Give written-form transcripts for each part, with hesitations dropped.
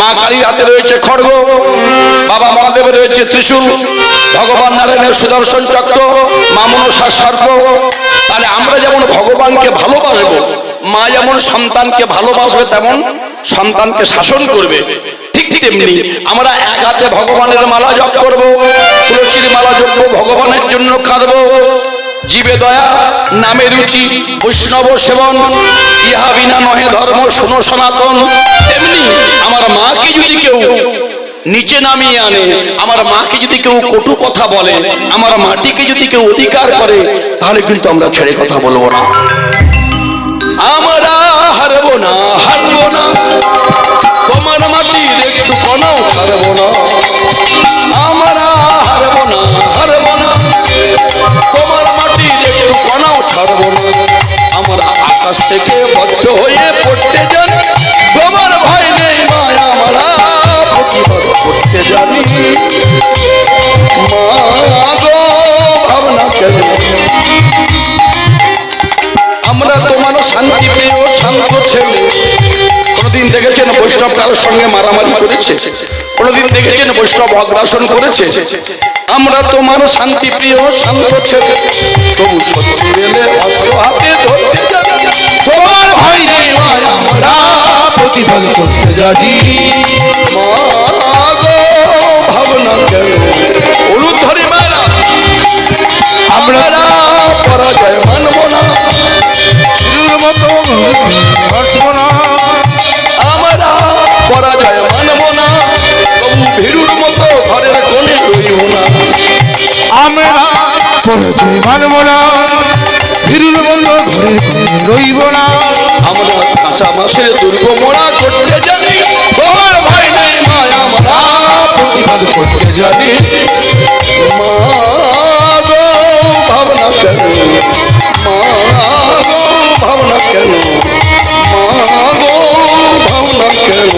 মা কালীর হাতে রয়েছে খড়গ, বাবা মহাদেবের রয়েছে ত্রিশূল, ভগবান নারায়ণের সুদর্শন চক্র, মা মনসার সর্প। তাহলে আমরা যেমন ভগবানকে ভালোবাসবো, মা যেমন সন্তানকে ভালোবাসবে তেমন সন্তানকে শাসন করবে, ঠিক তেমনি আমরা এক হাতে ভগবানের মালা জপ করবো, তুলসীর মালা জপবো, ভগবানের জন্য কাঁদবো। জীবে দয়া নামে রুচি বৈষ্ণব সেবন, ইহা বিনা নহে ধর্ম শোনো সনাতন। তেমনি আমার মাকে যদি কেউ নিচে নামিয়ে আনে, আমার মাকে যদি কেউ কটু কথা বলে, আমার মাটিকে যদি কেউ অধিকার করে, তাহলে কিন্তু আমরা ছেড়ে কথা বলবো না। আমরা হারবো না, হারবো না, তোমার মাটির একটু কণাও ছাড়বো না। আমরা হারবো না, হারবো না, তোমার মাটির একটু কণাও ছাড়বো না। আমরা আকাশ থেকে বদ্ধ হয়ে পড়তে জানি, তোমার ভয় নেই মায়া, আমরা প্রতিবাদ করতে জানি। মা গো ভাবনা কেন, আমরা তোমার শান্তি প্রিয় শান্ত ছেলে। কোনদিন দেখেছেন বৈষ্ণব কারোর সঙ্গে মারামারি করেছে? কোনদিন দেখেছেন বৈষ্ণব অগ্রাসন করেছে? আমরা তোমার শান্তি প্রিয় শান্ত ছেলে, তবু শত্রু এলে অস্ত্র হাতে ধরতে জানি। তোমার ভয় নেই মায়া, আমরা প্রতিবাদ করতে জানি। মা গো ভাবনা কেন, হলুদ ধরে মারা, আমরা পরাজয় মানব না, আমরা পরাজয় মানব না, তবু ভীরুর মতো ঘরের কোণে রইব না। আমরা পরাজয় মানব না, ভীরুর মতো ঘরের কোণে রইব না। আমরা কাঁচা মাসের দুর্গ মোড়া করতে জানি, তোমার ভয় নেই মায়া, আমরা প্রতিবাদ করতে জানি। মা গো ভাবনা কেন, মা গো ভাবনা কেন, মা গো ভাবনা কেন।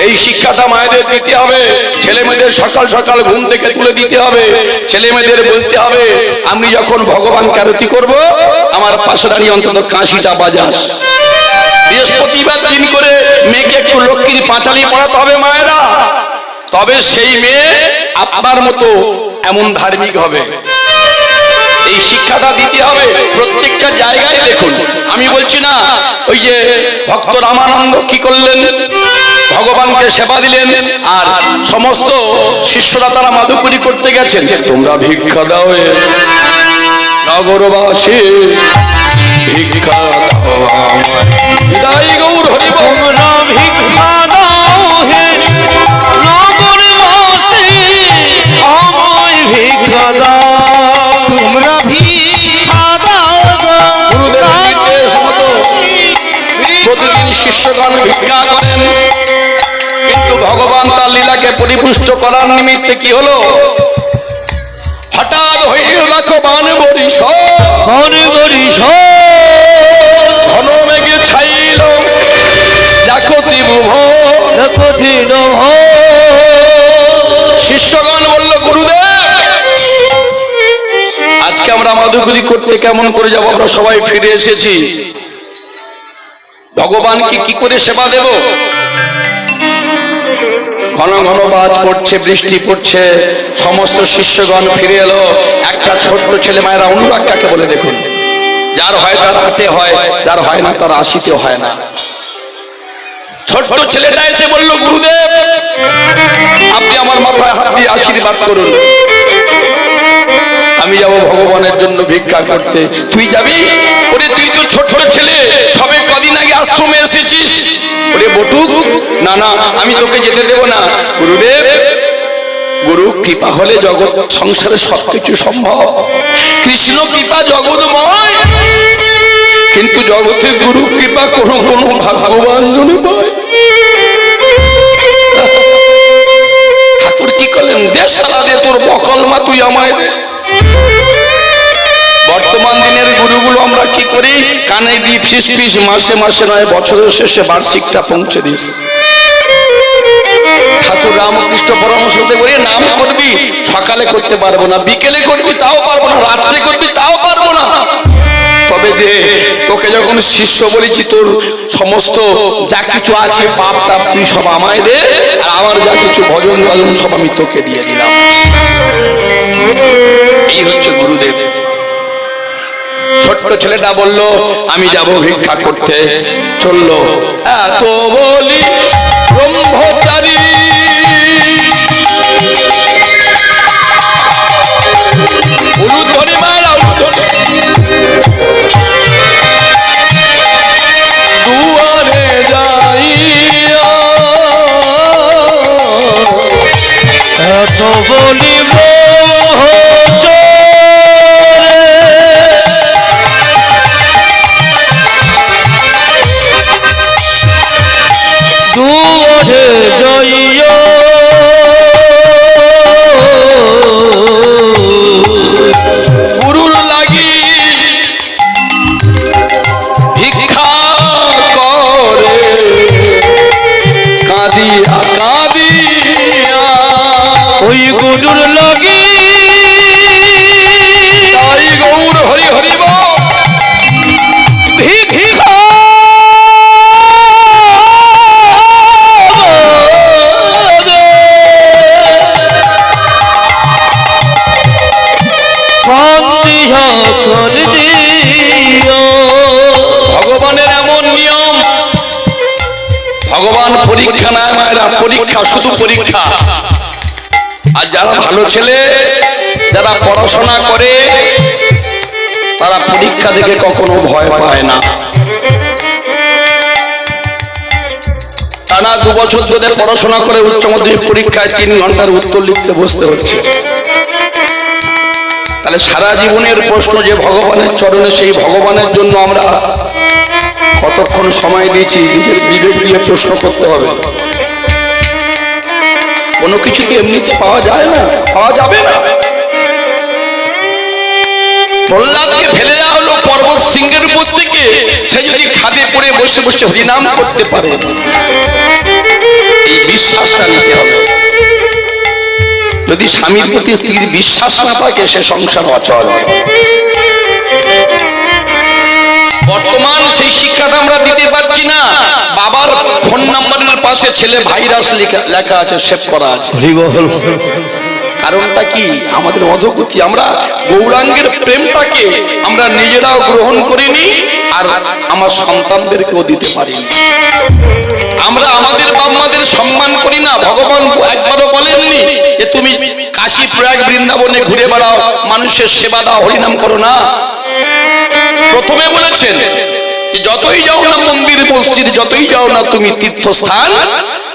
এই শিক্ষাটা মায়েদের দিতে হবে, ছেলে মেয়েদের সকাল সকাল ঘুম থেকে তুলে দিতে হবে। ছেলে মেয়েদের বলতে হবে, আমি যখন ভগবানকে আরতি করব, আমার পাশে দাঁড়িয়ে অন্তত কাশিটা বাজাস। বৃহস্পতিবার দিন করে মেয়েকে একটু লক্ষ্মীর পাঁচালি পড়াতে হবে মায়েরা, তবে সেই মেয়ে আপনার মতো এমন ধার্মিক হবে। এই শিক্ষাটা দিতে হবে প্রত্যেকটা জায়গায়। দেখুন, আমি বলছি না, ওই যে ভক্ত রামানন্দ কি করলেন, ভগবানকে সেবা দিলেন, আর সমস্ত শিষ্যরা তারা মাধুকরী করতে গেছেন। তোমরা ভিক্ষা দাও নগরবাসী, ভিক্ষা দাও আমায়, বিদায় গৌর হরি বল। তোমরা ভিক্ষা দাও হে নগরবাসী, আমায় ভিক্ষা দাও। তোমরা ভিক্ষা দাও গো, গুরুদেব নির্দেশ মতো প্রতিদিন শিষ্যগণ ভিক্ষা করেন, কিন্তু ভগবান তার লীলাকে পরিপুষ্ট করার নিমিত্তে কি হলো, হঠাৎ হয়ে দেখো বান বরিশ, ঘন মেঘে ছাইল, দেখো ত্রিভুবন। শিষ্যগণ বলল, গুরুদেব আজকে আমরা মাধুকরী করতে কেমন করে যাব? আমরা সবাই ফিরে এসেছি, ভগবানকে কি করে সেবা দেব? ঘন ঘন বাজ পড়ছে, বৃষ্টি পড়ছে, সমস্ত শিষ্যগণ ফিরে এলো। একটা ছোট্ট ছেলে মায়েরা অনুরাগ কাকে বলে দেখুন, যার হয় তার হাতে হয়, যার হয় না তার আশিতে হয় না। ছোট্ট ছেলেটা এসে বলল, গুরুদেব আপনি আমার মাথায় হাত দিয়ে আশীর্বাদ করুন, আমি যাব ভগবানের জন্য ভিক্ষা করতে। তুই যাবি? ওরে তুই তো ছোট ছেলে, সবে কদিন আগে আশ্রমে এসেছিস। ওরে বটুক, না না আমি তোকে যেতে দেব না। গুরুদেব, গুরু কৃপা হলে জগৎ সংসারে সবকিছু সম্ভব। কৃষ্ণ কৃপা জগৎময়, কিন্তু জগতে গুরু কৃপা কোনো কোনো ভগবান জনে পায়। ঠাকুর কি করলেন, দে সালা দে, তোর বকল মা তুই আমায় দে। বর্তমান দিনের গুরুগুলো আমরা কি করি, কানে দিই ফিস ফিস, মাসে মাসে নয় বছরের শেষে বার্ষিকটা পৌঁছে দিস। ঠাকুর রামকৃষ্ণ পরমহংসদেব বলে, নাম করবি সকালে করতে পারবো না, বিকেলে করবি তাও পারবো না, রাত্রে করবি তাও পারবো না, তবে দে, তোকে যখন শিষ্য বলেছি তোর সমস্ত যা কিছু আছে পাপ তাপ তুই সব আমায় দে, আর আমার যা কিছু ভজন ভজন সব আমি তোকে দিয়ে দিলাম। এই হচ্ছে গুরুদেব। ছোট্ট ছেলেটা বলল আমি যাব ভিক্ষা করতে, চললো। এত বলি ব্রহ্মচারী উলুধ্বনি মারা উলুধ্বনি দুয়ারে যাইয়া এত বলিব দুয়ারে যাইয়া গুরুর লাগি ভিক্ষা করে কাঁদিয়া কাঁদিয়া ওই গুরুর লাগি তাই গৌর হরি হরি বল ভিক্ষা ভগবানের এমন নিয়ম, ভগবান পরীক্ষা না মায়েরা, পরীক্ষা শুধু পরীক্ষা। আর যারা ভালো ছেলে, যারা পড়াশোনা করে, তারা পরীক্ষা দেখে কখনো ভয় পায় না। টানা 2 বছর ধরে পড়াশোনা করে উচ্চ মাধ্যমিক পরীক্ষায় 3 ঘন্টার উত্তর লিখতে বসতে হচ্ছে। তাহলে সারা জীবনের প্রশ্ন যে ভগবানের চরণে, সেই ভগবানের জন্য আমরা কতক্ষণ সময় দিয়েছি, নিজের বিবেক দিয়ে প্রশ্ন করতে হবে। কোনো কিছু কি এমনিতে পাওয়া যায় না, পাওয়া যাবে না। প্রহ্লাদকে ফেলে দেওয়া হলো পর্বত সিংহের উপর থেকে, সে যদি খাদে পড়ে বসে বসে হরিনাম করতে পারে, এই বিশ্বাসটা নিতে হবে। যদি স্বামীর প্রতি স্ত্রীর বিশ্বাস না থাকে, সে সংসার অচল। বর্তমান সেই শিক্ষাটা আমরা দিতে পারছি না। বাবার ফোন নাম্বারের পাশে ছেলে ভাইরাস লেখা আছে, সেভ করা আছে। কারণটা কি? আমাদের অধোগতি। আমরা গৌরাঙ্গের প্রেমটাকে আমরা নিজেরাও গ্রহণ করিনি, আর আমার সন্তানদেরকেও দিতে পারিনি। আমরা আমাদের বাবা-মাদের সম্মান করি না। ভগবান একবারও বলেননি যে তুমি কাশী প্রয়াগ বৃন্দাবনে ঘুরে বেড়াও, মানুষের সেবা দাও, হরিনাম করো না। প্রথমে বলেছেন যে যতই যাও না মন্দির মসজিদ, যতই যাও না তুমি তীর্থস্থান,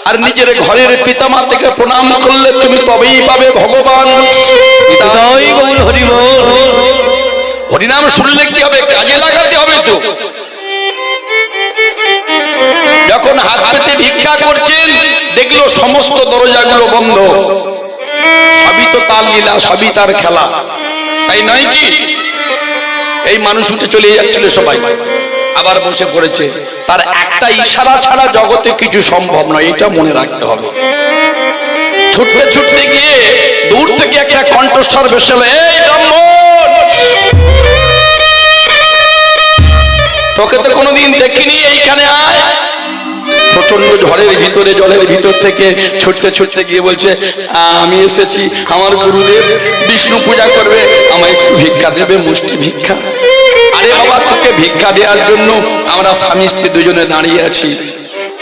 আর নিজের ঘরের পিতামাতাকে প্রণাম করলে তুমি তবেই পাবে ভগবান। হরিনাম শুনলে কি হবে? কাজে লাগাতে হবে তো। যখন হাত পেতে ভিক্ষা করছেন, দেখলো সমস্ত দরজাগুলো বন্ধ। সবই তো তার লীলা, সবই তার খেলা, তাই নয় কি? এই মানুষ উঠে চলে যাচ্ছিল, সবাই আবার বসে পড়েছে। তার একটা ইশারা ছাড়া জগতে কিছু সম্ভব নয়, এটা মনে রাখতে হবে। ছুটতে ছুটতে গিয়ে দূর থেকে একটা কণ্ঠস্বর ভেসে এলো, এই ব্রাহ্মণ, তোকে তো কোনোদিন দেখিনি, এইখানে আয়। প্রচন্ড ঝড়ের ভিতরে, জলের ভিতর থেকে ছুটতে ছুটতে গিয়ে বলছে, আমি এসেছি, আমার গুরুদেব বিষ্ণু পূজা করবে, আমায় একটু ভিক্ষা দেবে, মুষ্টি ভিক্ষা। আরে বাবা, তোকে ভিক্ষা দেওয়ার জন্য আমরা স্বামী স্ত্রী দুজনে দাঁড়িয়ে আছি।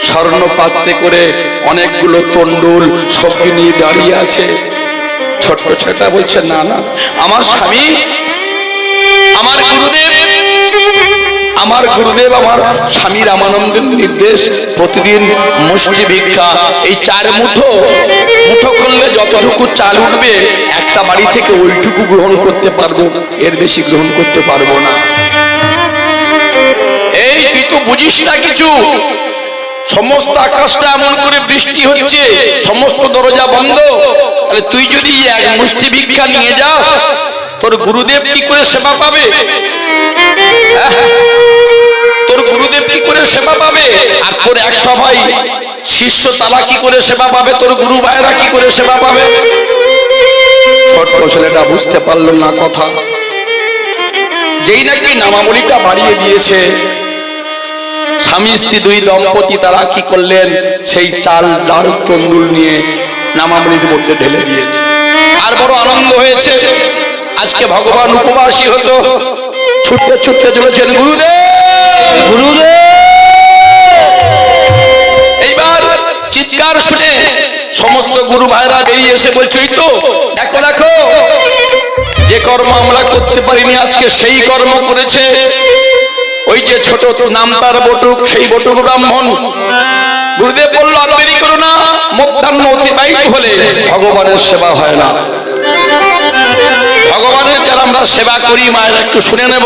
স্বর্ণ পাত্রে করে অনেকগুলো তন্ডুল সবজি নিয়ে দাঁড়িয়ে আছে। ছোট্ট ছেলেটা বলছে, না না, আমার স্বামী, আমার গুরুদেব, আমার গুরুদেব, আমার স্বামী রামানন্দের নির্দেশ প্রতিদিন মুষ্টি ভিক্ষা, এই 4 মুঠো করলে যতটুকু চাল উঠবে, একটা বাড়ি থেকে ওইটুকু গ্রহণ করতে পারবো, এর বেশি গ্রহণ করতে পারবো না। এই তুই তো বুঝিস না কিছু। সমস্ত আকাশটা এমন করে বৃষ্টি হচ্ছে, সমস্ত দরজা বন্ধ। তাহলে তুই যদি 1 মুষ্টি ভিক্ষা নিয়ে যাস, তোর গুরুদেব কি করে সেবা পাবে? তোর গুরুদেব কি করে সেবা পাবে? আর তোর 100 ভাই শিষ্য তারা কি করে সেবা পাবে? তোর গুরু ভাইরা কি করে সেবা পাবে? ছোট্ট ছেলেটা বুঝতে পারল না কথা। যেই নাকি নামাবলিটা বাড়িয়ে দিয়েছে, স্বামী স্ত্রী দুই দম্পতি তারা কি করলেন, সেই চাল ডাল তন্দুল নিয়ে নামাবলির মধ্যে ঢেলে দিয়েছে। আর বড় আনন্দ হয়েছে। আজকে ভগবান উপবাসী হতো, ছুটতে ছুটতে চলেছেন গুরুদেব গুরুদেব। এইবার চিৎকার শুনে সমস্ত গুরু ভাইরা বেরিয়ে এসে বলছে, এই তো দেখো দেখো, যে কর্ম আমরা করতে পারিনি আজকে সেই কর্ম করেছে ওই যে ছোট নাম তার বটুক, সেই বটুক ব্রাহ্মণ। গুরুদেব বলল, আর দেরি করো না, মধ্যাহ্ন অতিবাহিত হলে ভগবানের সেবা হয় না। ভগবানের যারা আমরা সেবা করি মায়ের একটু শুনে নেব।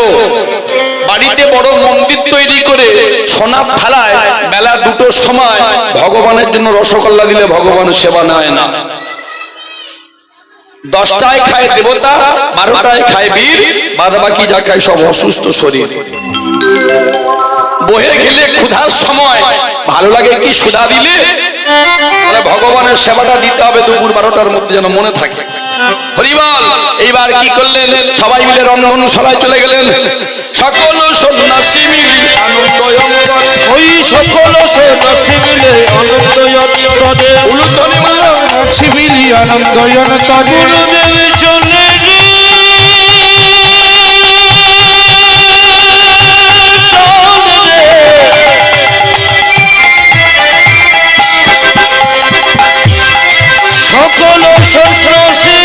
বাড়িতে বড় মন্দির তৈরি করে সোনার থালায় বেলা 2টোর সময় ভগবানের জন্য রসগোল্লা দিলে ভগবানের সেবা নেয় না। 10টায় খায় দেবতা, 12টায় খায় বীর, বাদ বাকি যা খায় সব অসুস্থ শরীর। বহে খেলে ক্ষুধার সময় ভালো লাগে কি সুধা দিলে, ভগবানের সেবাটা দিতে হবে দুপুর 12টার মধ্যে যেন মনে থাকে। হরিবল। এইবার কি করলেন, সবাই মিলে রন্ধনশালায় চলে গেলেন। সকল সন্ন্যাসী মিলে আনন্দ অন্তরে, ওই সকল সন্ন্যাসী মিলে আনন্দ অন্তরে, উলুধ্বনি মালা শিবিলি আনন্দ অন্তরে। গুরুদেব চলে সকল সন্ন্যাসী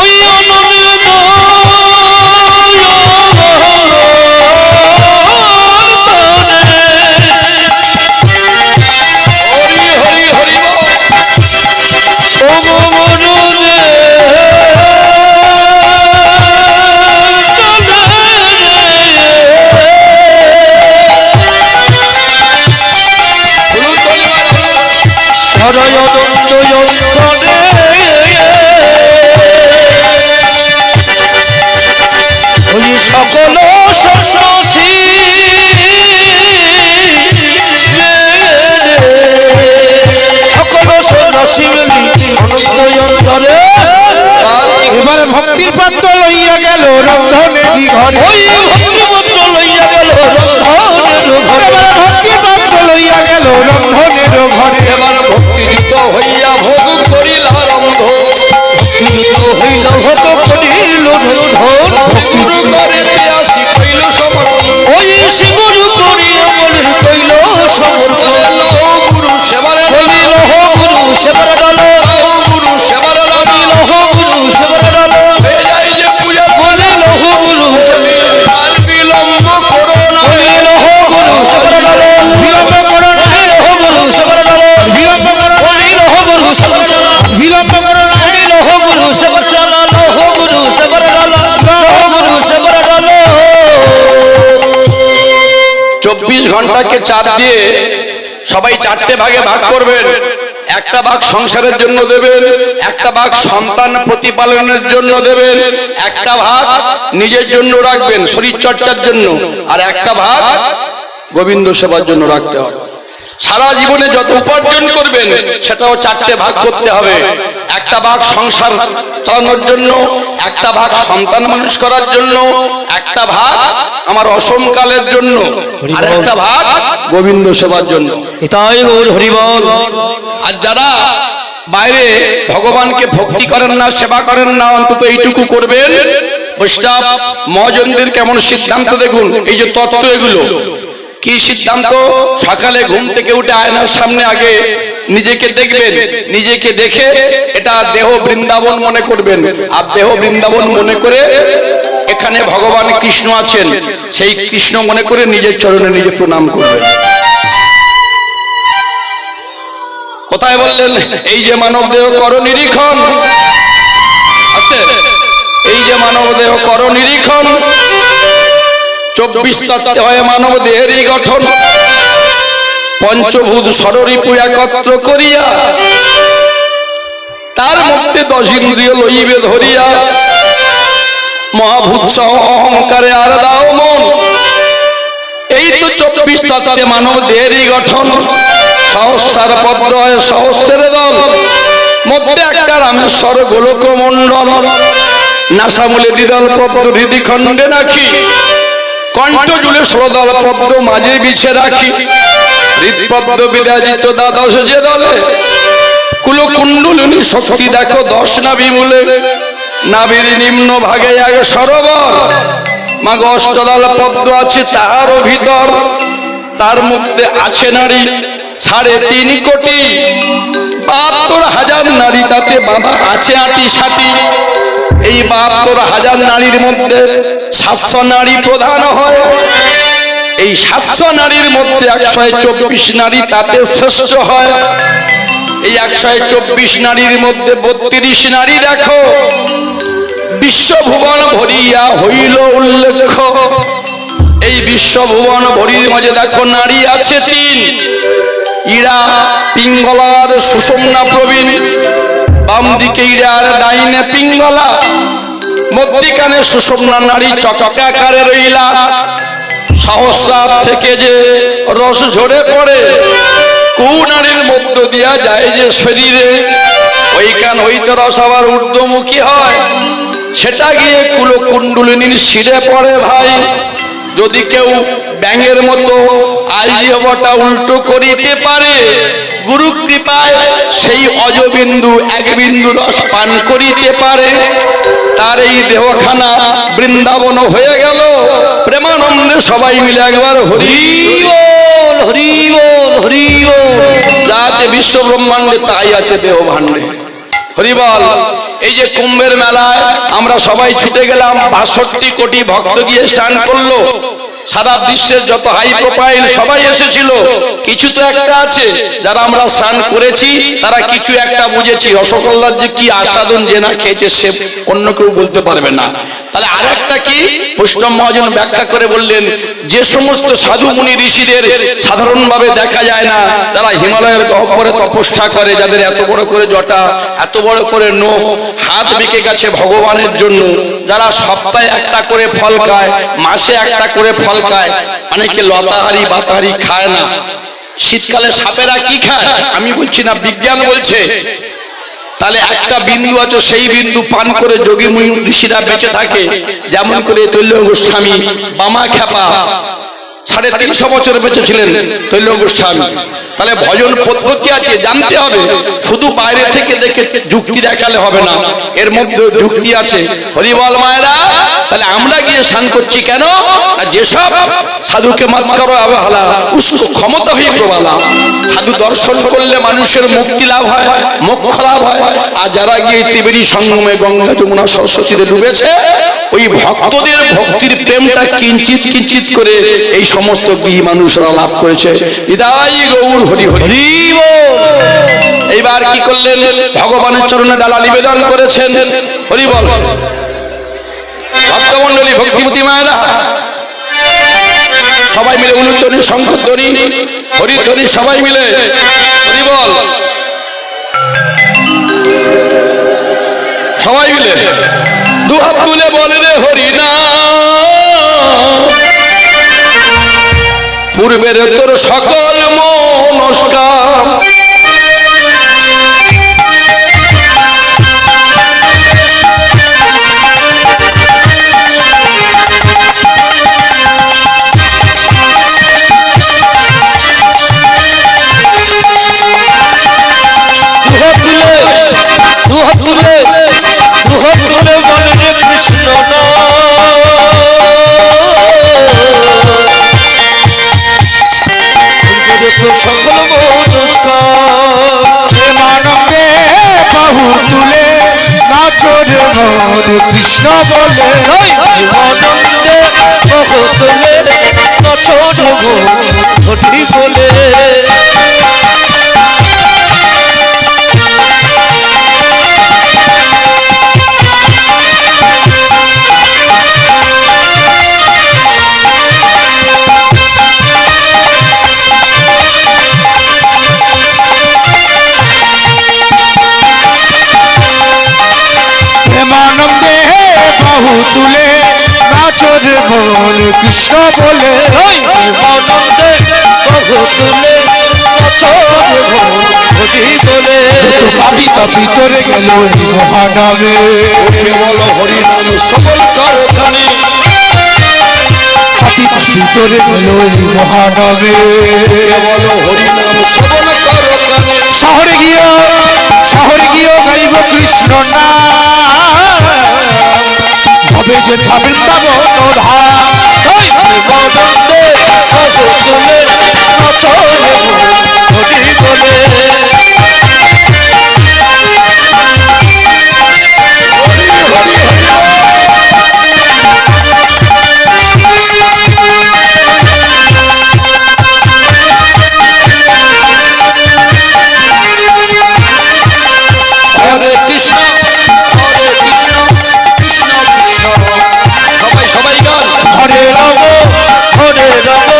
ওই আনন্দ হরি হরি হরি সকল সন্ন্যাসী সকল সন্ন্যাসী আনন্দ অন্তরে। এবারে ভক্তির পাত্র লইয়া গেল রন্ধনেরই ঘরে। ওই ভক্তিপত্র লইয়া গেল রন্ধনের ঘরে। এবারে ভক্তির পাত্র লইয়া গেল রন্ধনের ঘরে। এবার ভক্তিযুক্ত হইয়া ভোগ করিল আরম্ভ, ভক্তিযুক্ত হইল ভক্ত করিল রন্ধন। গুরু করে আসি কইল সমর্পণ, ওই শিগুরু করিয়া বলে কইল সমর্পণ। গুরু সেবার কইল হো গুরু সেবার ডাল, গুরু সেবার কইল হো গুরু সেবার ডাল, হয়ে যায় যে পূজা কইল হো গুরু আর বিলম্ব করো না, কইল হো গুরু সেবার ডাল, বিলম্ব করো না, কইল হো গুরু সেবার ডাল, বিলম্ব করো না, কইল হো গুরু সেবার ডাল, বিলম্ব করো না। কইল হো গুরু সেবার ডাল, হো গুরু সেবার ডাল, হো গুরু সেবার ডাল। 24 ঘন্টাকে 4 দিয়ে সবাই 4টে ভাগে ভাগ করবেন। একটা ভাগ সংসারের জন্য দেবেন, একটা ভাগ সন্তান প্রতিপালনের জন্য দেবেন, একটা ভাগ নিজের জন্য রাখবেন শরীর চর্চার জন্য, আর একটা ভাগ গোবিন্দ সেবার জন্য রাখতে হবে। সারা জীবনে যত উপার্জন করবেন সেটাও 4টে ভাগ করতে হবে। একটা ভাগ সংসার চালানোর জন্য, একটা ভাগ সন্তান মানুষ করার জন্য, একটা ভাগ আমার অসমকালের জন্য, আর একটা ভাগ গোবিন্দ সেবার জন্য। তাই গৌর হরিবল। আর যারা বাইরে ভগবানকে ভক্তি করেন না, সেবা করেন না, অন্তত এইটুকু করবেন। বৈষ্ণব মহাজনদের কেমন সিদ্ধান্ত দেখুন, এই যে তত্ত্ব এগুলো কি সিদ্ধান্ত। সকালে ঘুম থেকে উঠে আয়নার সামনে আগে নিজেকে দেখবেন, নিজেকে দেখে এটা দেহ বৃন্দাবন মনে করবেন, আর দেহ বৃন্দাবন মনে করে এখানে ভগবান কৃষ্ণ আছেন, সেই কৃষ্ণ মনে করে নিজের চরণে নিজে প্রণাম করবেন। কোথায় বললেন, এই যে মানব দেহ কর নিরীক্ষণ, আস্তে, এই যে মানব দেহ কর নিরীক্ষণ, 24 তত্ত্বে হয় মানব দেহেরই গঠন, পঞ্চভূত ষড়রিপু একত্র করিয়া, তার মধ্যে 10 ইন্দ্রিয় লইবে ধরিয়া, মহাভূত সহ অহংকারে আর দাও মন। এই তো 24 তত্ত্বে মানব দেহেরই গঠন, সহস্রার পদ্ম হয় সহস্রের দল, মধ্যে একটা রামেশ্বর গোলক মন্ডল, নাসামূলে দ্বিদল পদ্ম হৃদি খণ্ডে রাখি, কণ্ঠ জুলে 16 দল পদ্ম মাঝে বিছে রাখি, হৃদপদ্ম বিরাজিত দ্বাদশ যে দলে, কুলকুণ্ডলিনী শক্তি দেখো 10 নাভি মূলে, নাভির নিম্ন ভাগে এক সরোবর, মাগ অষ্টদল পদ্ম আছে তাহারও ভিতর, তার মধ্যে আছে নারী 3.5 কোটি, 72,000 নারী তাতে বাঁধা আছে 8টি। এই 72,000 নারীর মধ্যে 700 নারী প্রধান হয়, এই 700 নারীর মধ্যে 124 নারী তাতে শ্রেষ্ঠ হয়, এই 124 নারীর মধ্যে 32 নারী দেখো বিশ্বভুবন ভরিয়া হইল উল্লেখ্য, এই বিশ্বভুবন ভরির মাঝে দেখো নারী আছে 3, ইরা পিঙ্গলার সুষুম্না প্রবীণ, বাম দিকে ইরার ডাইনে পিঙ্গলা, মধ্যিখানে সুষুম্না নারী চক্রাকারে রইলা, সহস্রার থেকে যে রস ঝরে পড়ে নারীর মধ্য দিয়া যায় যে শরীরে, ওইখান হইতে রস আবার ঊর্ধ্বমুখী হয়, সেটা গিয়ে কুলকুণ্ডলিনীর শিরে পড়ে ভাই। যদি কেউ ব্যাঙের মতো আইয়বটা উল্টো করিতে পারে, গুরু কৃপায় সেই অজবিন্দু 1 বিন্দু রস পান করিতে পারে, তার এই দেহখানা বৃন্দাবন হয়ে গেল। প্রেমানন্দে সবাই মিলে একবার হরি বল, হরি বল, হরি বল। যা আছে বিশ্ব ব্রহ্মাণ্ডে তাই আছে দেহ ভাণ্ডে, হরি বল। এই যে কুম্ভের মেলায় আমরা সবাই ছুটে গেলাম, 62 কোটি ভক্ত গিয়ে স্নান করলো, সারা বিশ্বের যত হাই প্রোফাইল সবাই এসেছিল। কিছু তো একটা আছে যারা আমরা স্নান করেছি তারা কিছু একটা বুঝেছি, রসগোল্লার যে কি আস্বাদন যে না খেয়েছে সে অন্য কেউ বলতে পারবে না। তাহলে আরেকটা কি বৈষ্ণব মহাজন ব্যাখ্যা করে বললেন, যে সমস্ত সাধু মুনি ঋষিদের সাধারণভাবে দেখা যায় না, তারা হিমালয়ের গহ্বরে তপস্যা করে, যাদের এত বড় করে জটা, এত বড় করে নখ, হাত বেঁকে গেছে ভগবানের জন্য, যারা সপ্তাহে একটা করে ফল খায়, মাসে একটা করে ফল খায়, অনেকে লতাহারি বাতাহারি খায় না। শীতকালে সাপেরা কি খায় আমি বলছি না, বিজ্ঞান বলছে। তাহলে একটা বিন্দু আছে, সেই বিন্দু পান করে যোগী মুনি ঋষিরা বেঁচে থাকে। যেমন করে তৈল গোস্বামী, বামা খ্যাপা 350 বছর বেঁচে ছিলেন তৈল গোস্বামী। তাহলে ভজন পদ্ধতি আছে, জানতে হবে, শুধু বাইরে থেকে দেখে যুক্তি দেখালে হবে না, এর মধ্যে যুক্তি আছে। হরিবল মায়েরা, তাহলে আমরা গিয়ে স্নান করছি কেন? যেসব সাধুকে মাত করো অবহেলা, উষ্ণ ক্ষমতা হয়ে প্রবালা। সাধু দর্শন করলে মানুষের মুক্তি লাভ হয়, মোক্ষ লাভ হয়। আর যারা গিয়ে ত্রিবেণী সঙ্গমে গঙ্গা যমুনা সরস্বতীতে ডুবেছে, ওই ভক্তদের ভক্তির প্রেমটা কিঞ্চিত কিঞ্চিত করে এই সমস্ত গৃহী মানুষরা লাভ করেছে। হৃদয় গৌর হরি হরি বল। এইবার কি করলেন? ভগবানের চরণে ডালা নিবেদন করেছেন। হরি বল। ভক্তমণ্ডলী, ভক্তিমতী মায়েরা সবাই মিলে উলুধ্বনি, শঙ্খধ্বনি, হরিধ্বনি সবাই মিলে হরি বল। সবাই মিলে দুহাত তুলে বলে রে হরি না, পূর্বের তোর সকল মনস্কার, দুহাত তুলে বলে রে কৃষ্ণ না, সকল প্রেমানন্দে বাহু তুলে নাচর মন কৃষ্ণ বলে, আনন্দে বহু তুলে নচর হরি বলে। প্রেমানন্দে বাহু তুলে নাচর মন কৃষ্ণ বলে, আনন্দে বহু তুলে ঘটি বলে পাপি তাপি তরে গেল এই মহানামে কেবল হরি নাম সবল করখানে পাপি তাপি তরে গেল এই মহানামে কেবল হরি নাম সবল করখানে শহরে গিয়ে গাইব কৃষ্ণ নাম হবে যে বৃন্দাবন ধাম ঘটি বলে হরে কৃষ্ণ কৃষ্ণ কৃষ্ণ সবাই গান হরে রাম হরে রাম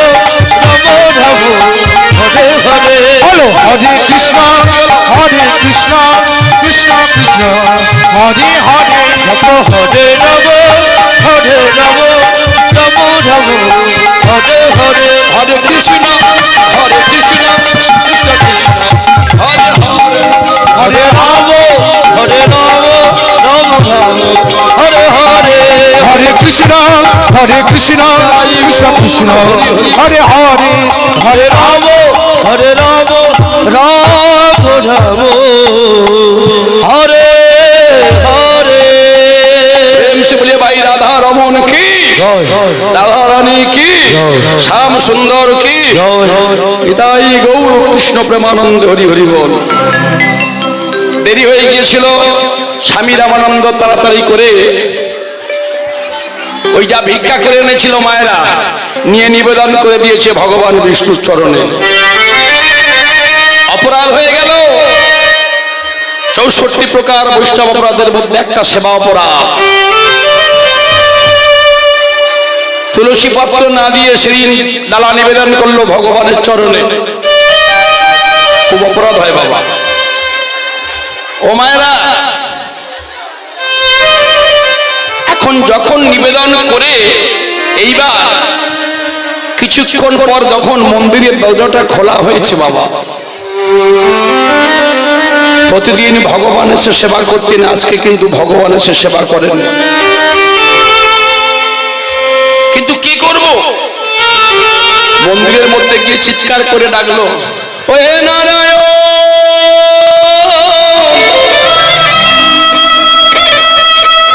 রাম রাম হরে হরে বলো হরে কৃষ্ণ কৃষ্ণ কৃষ্ণ হরে হরে হরে রাম হরে রাম রাম রাম হরে হরে হরে কৃষ্ণ কৃষ্ণ কৃষ্ণ হরে হরে হরে রাম হরে রাম রাম রাম হরে হরে হরে কৃষ্ণ কৃষ্ণ কৃষ্ণ হরে হরে হরে রাম হরে রাম রাম রাম হরে হরে प्रेम से बोलिए भाई राधा रमन की राधा रानी की श्याम सुंदर की নিতাই গৌর কৃষ্ণ প্রেমানন্দ হরি হরি বল। দেরি হয়ে গিয়েছিল, স্বামী রামানন্দ তাড়াতাড়ি করে ওই যা ভিক্ষা করে এনেছিল মায়েরা নিয়ে নিবেদন করে দিয়েছে ভগবান বিষ্ণুর চরণে। অপরাধ হয়ে গেল 64 প্রকার বৈষ্ণব অপরাধের মধ্যে একটা সেবা অপরাধ। তুলসী পত্র না দিয়ে সেদিন ডালা নিবেদন করলো ভগবানের চরণে, খুব অপরাধ হয় বাবা। ও মায়েরা, এখন যখন নিবেদন করে এইবার কিছুক্ষণ পর যখন মন্দিরের দরজাটা খোলা হয়েছে বাবা, প্রতিদিন ভগবান এসে সেবা করতেন, আজকে কিন্তু ভগবান এসে সেবা করেন। কিন্তু কি করব, মন্দিরের মধ্যে গিয়ে চিৎকার করে ডাকলো, ও হে নারায়ণ,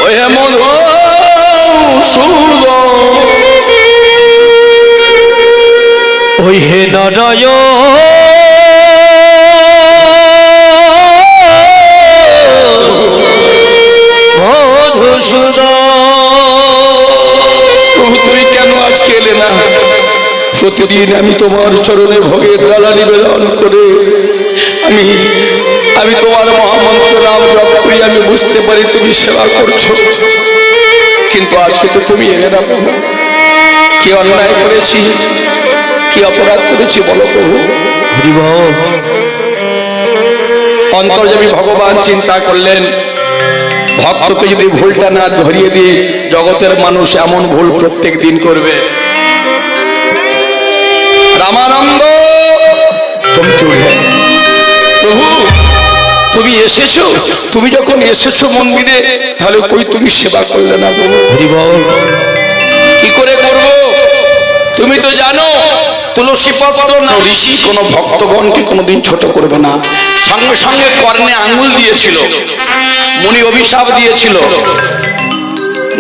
ও হে মধুসূদন, ওই হে নারায়ণ মধুসূদন, তুই কেন আজকে এলে না? প্রতিদিন আমি তোমার চরণে ভোগের ডালা নিবেদন করে আমি তোমার মহামন্ত্র নাম জপ করি, আমি বুঝতে পারি তুমি সেবা করছো, কিন্তু আজকে তো তুমি এলে না প্রভু। কি অন্যায় করেছি, কি অপরাধ করেছি বলো প্রভু। অন্তর্যামী ভগবান চিন্তা করলেন, ভক্তকে যদি ভুলটা না ধরিয়ে দিয়ে জগতের মানুষ এমন ভুল প্রত্যেক দিন করবে। রামানন্দ চমকে উঠলেন, প্রভু তুমি এসেছো, তুমি যখন এসেছো মন্দিরে, তাহলে কই তুমি সেবা করলে না প্রভু? কি করে করব? তুমি তো জানো তুলসী পত্র না ঋষি কোনো ভক্তগণকে কোনোদিন ছোট করবে না। সঙ্গে সঙ্গে কর্ণে আঙ্গুল দিয়েছিল, মুনি অভিশাপ দিয়েছিল,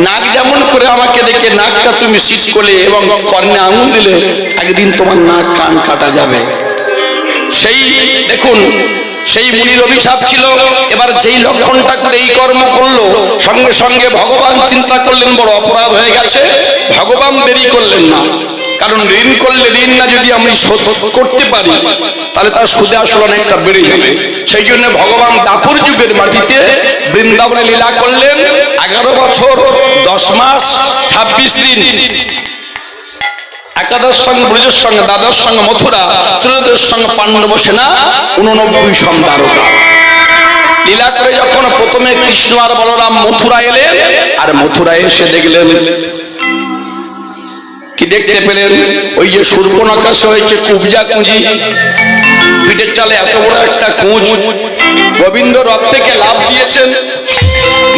নাক যেমন করে আমাকে দেখে নাকটা তুমি শীষ করলে এবং কর্ণে আঙ্গুল দিলে, একদিন তোমার নাক কান কাটা যাবে। সেই দেখুন, সেই মুনির অভিশাপ ছিল। এবার যেই লক্ষণটা করে এই কর্ম করলো, সঙ্গে সঙ্গে ভগবান চিন্তা করলেন বড় অপরাধ হয়ে গেছে। ভগবান দেরি করলেন না, কারণ ঋণ করলে ঋণ না যদি আমি শোধ করতে পারি তাহলে তার সুদে আসল অনেকটা বেড়ে যাবে। সেই জন্য ভগবান দাপুর যুগের মাটিতে বৃন্দাবনে লীলা করলেন 11 বছর 10 মাস 26 দিন। একাদশ সঙ্গে ব্রজের সঙ্গে, দ্বাদশ সঙ্গে মথুরা, ত্রয়োদশ সঙ্গে পাণ্ডব সেনা, 89 সম দ্বারকা লীলা করে যখন প্রথমে কৃষ্ণ আর বলরাম মথুরা এলেন, আর মথুরায় এসে দেখলেন, কি দেখতে পেলেন? ওই যে সূর্পনখা হয়েছে কুবজা কুঁজি, পিঠের চালে এত বড় একটা কুঁচ, গোবিন্দ রথ থেকে লাফ দিয়েছেন,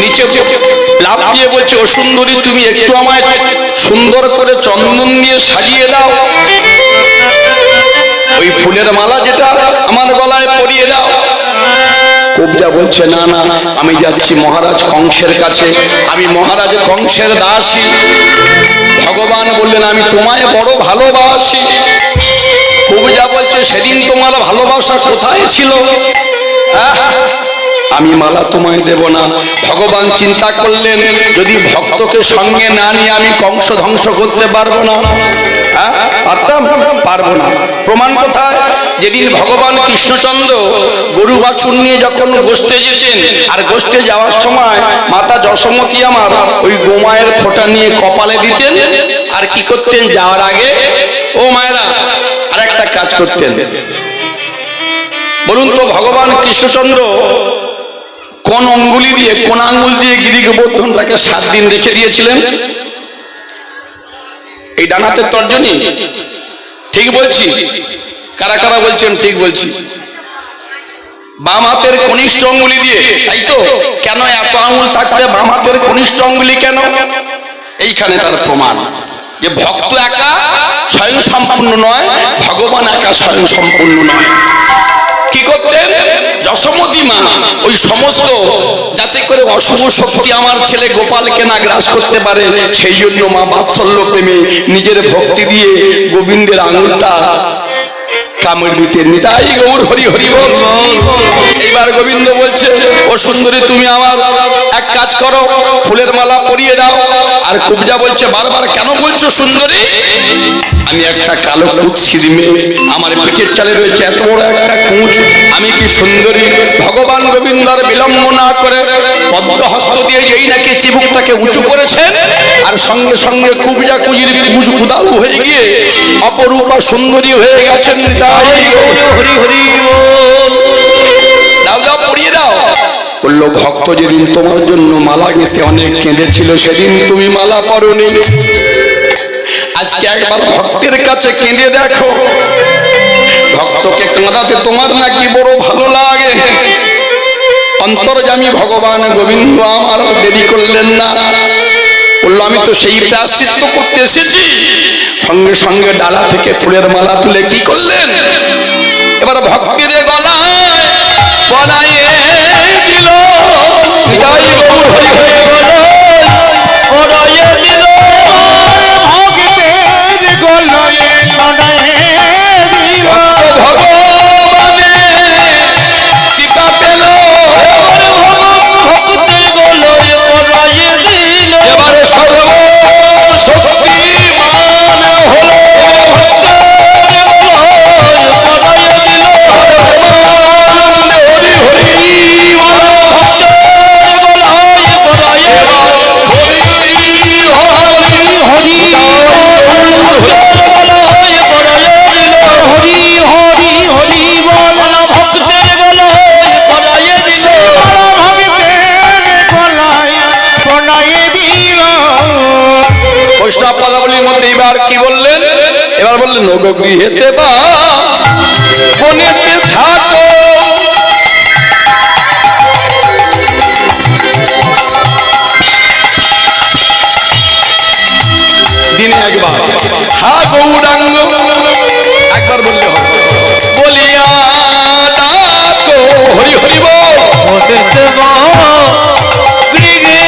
নিচে লাফ দিয়ে বলছে, ও সুন্দরী তুমি একটু আমায় সুন্দর করে চন্দন দিয়ে সাজিয়ে দাও, ওই ফুলের মালা যেটা আমার গলায় পরিয়ে দাও। কুবজা বলছে, না না, আমি যাচ্ছি মহারাজ কংসের কাছে, আমি মহারাজ কংসের দাসী। ভগবান বললেন, আমি তোমায় বড় ভালোবাসি। কুবজা বলছে, সেদিন তোমার ভালোবাসা কোথায় ছিল? আমি মালা তোমায় দেব না। ভগবান চিন্তা করলেন, যদি ভক্তকে সঙ্গে না নিয়ে আমি কংস ধ্বংস করতে পারবো না, পারতাম? পারবো না। প্রমাণ কোথায়? যেদিন ভগবান কৃষ্ণচন্দ্র গরু বাছুর নিয়ে যখন গোষ্ঠে যেতেন, আর গোষ্ঠে যাওয়ার সময় মাতা যশোমতী আমার ওই গোমায়ের ফোঁটা নিয়ে কপালে দিতেন, আর কি করতেন যাওয়ার আগে? ও মায়েরা, আর একটা কাজ করতেন। বলুন তো, ভগবান কৃষ্ণচন্দ্র কোন অঙ্গুলি দিয়ে, কোন আঙ্গুল দিয়ে গিরি গোবর্ধনটাকে 7 দিন রেখে দিয়েছিলেন? এই ডানাতে তর্জনী? ঠিক বলছি? কারা কারা বলছেন ঠিক বলছি? বাম হাতের কনিষ্ঠ অঙ্গুলি দিয়ে, তাই তো? কেন এত আঙ্গুল থাকতে বাম হাতের কনিষ্ঠ অঙ্গুলি কেন? এইখানে তার প্রমাণ যে ভক্ত একা স্বয়ং সম্পূর্ণ নয়, ভগবান একা স্বয়ং সম্পূর্ণ নয়। কি করতেন? যশোমতী মা ওই সমস্ত, যাতে করে অশুভ শক্তি আমার ছেলে গোপালকে না গ্রাস করতে পারে, সেই জন্য মা বাৎসল্য প্রেমে নিজের ভক্তি দিয়ে গোবিন্দের আঙুলটা কামড় দিতেন। নিতাই গৌর হরি হরি বল। এইবার গোবিন্দ বলছে, ও সুন্দরী তুমি আমার এক কাজ করো, ফুলের মালা পরিয়ে দাও। আর কুবজা বলছে, বারবার কেন বলছো সুন্দরী? আমি একটা কালো কুৎসিত মেয়ে, আমার পেটের চালে রয়েছে এত বড় একটা কুঁচ, আমি কি সুন্দরী? ভগবান গোবিন্দর বিলম্ব না করে পদ্ম হস্ত দিয়ে যেই নাকি চিবুকটাকে উঁচু করেছেন, আর সঙ্গে সঙ্গে কুবজা কুজির কুঁজ উদাউ হয়ে গিয়ে অপরূপা সুন্দরী হয়ে গেছেন। হরি হরি বল। দাও দাও, পরিয়ে দাও। বললো, ভক্ত যেদিন তোমার জন্য মালা গেতে অনেক কেঁদেছিল, সেদিন তুমি মালা পরনি। আজকে একবার ভক্তের কাছে কেঁদে দেখো, ভক্তকে কাঁদাতে তোমার নাকি বড় ভালো লাগে। অন্তর্যামী ভগবান গোবিন্দ আমার দেরি করলেন না, বললো, আমি তো সেই প্রায়শ্চিত্ত করতে এসেছি। সঙ্গে সঙ্গে ডালা থেকে ফুলের মালা তুলে কি করলেন? এবার ভক্তের গলায় বলাইয়ে দিল। নিতাই গৌর হরি হরি বল। পরায়ে দিল, ভক্তের গলায় বানায়ে দিল। ভগবানে টিকা পেল, ভক্তের গলায় পরায়ে দিল। এবারে সর্বশক্তিমান হলো। পরায়ে দিল, বৈষ্ণব পদাবলীর মধ্যে এবার কি বললেন? এবার বললেন, ও গো গৃহেতে বা বনেতে থাকো, দিনে একবার হা গৌরাঙ্গ, একবার বললে হবে, বলিয়া ডাকো হরি হরি বল। হতে মা গৃহে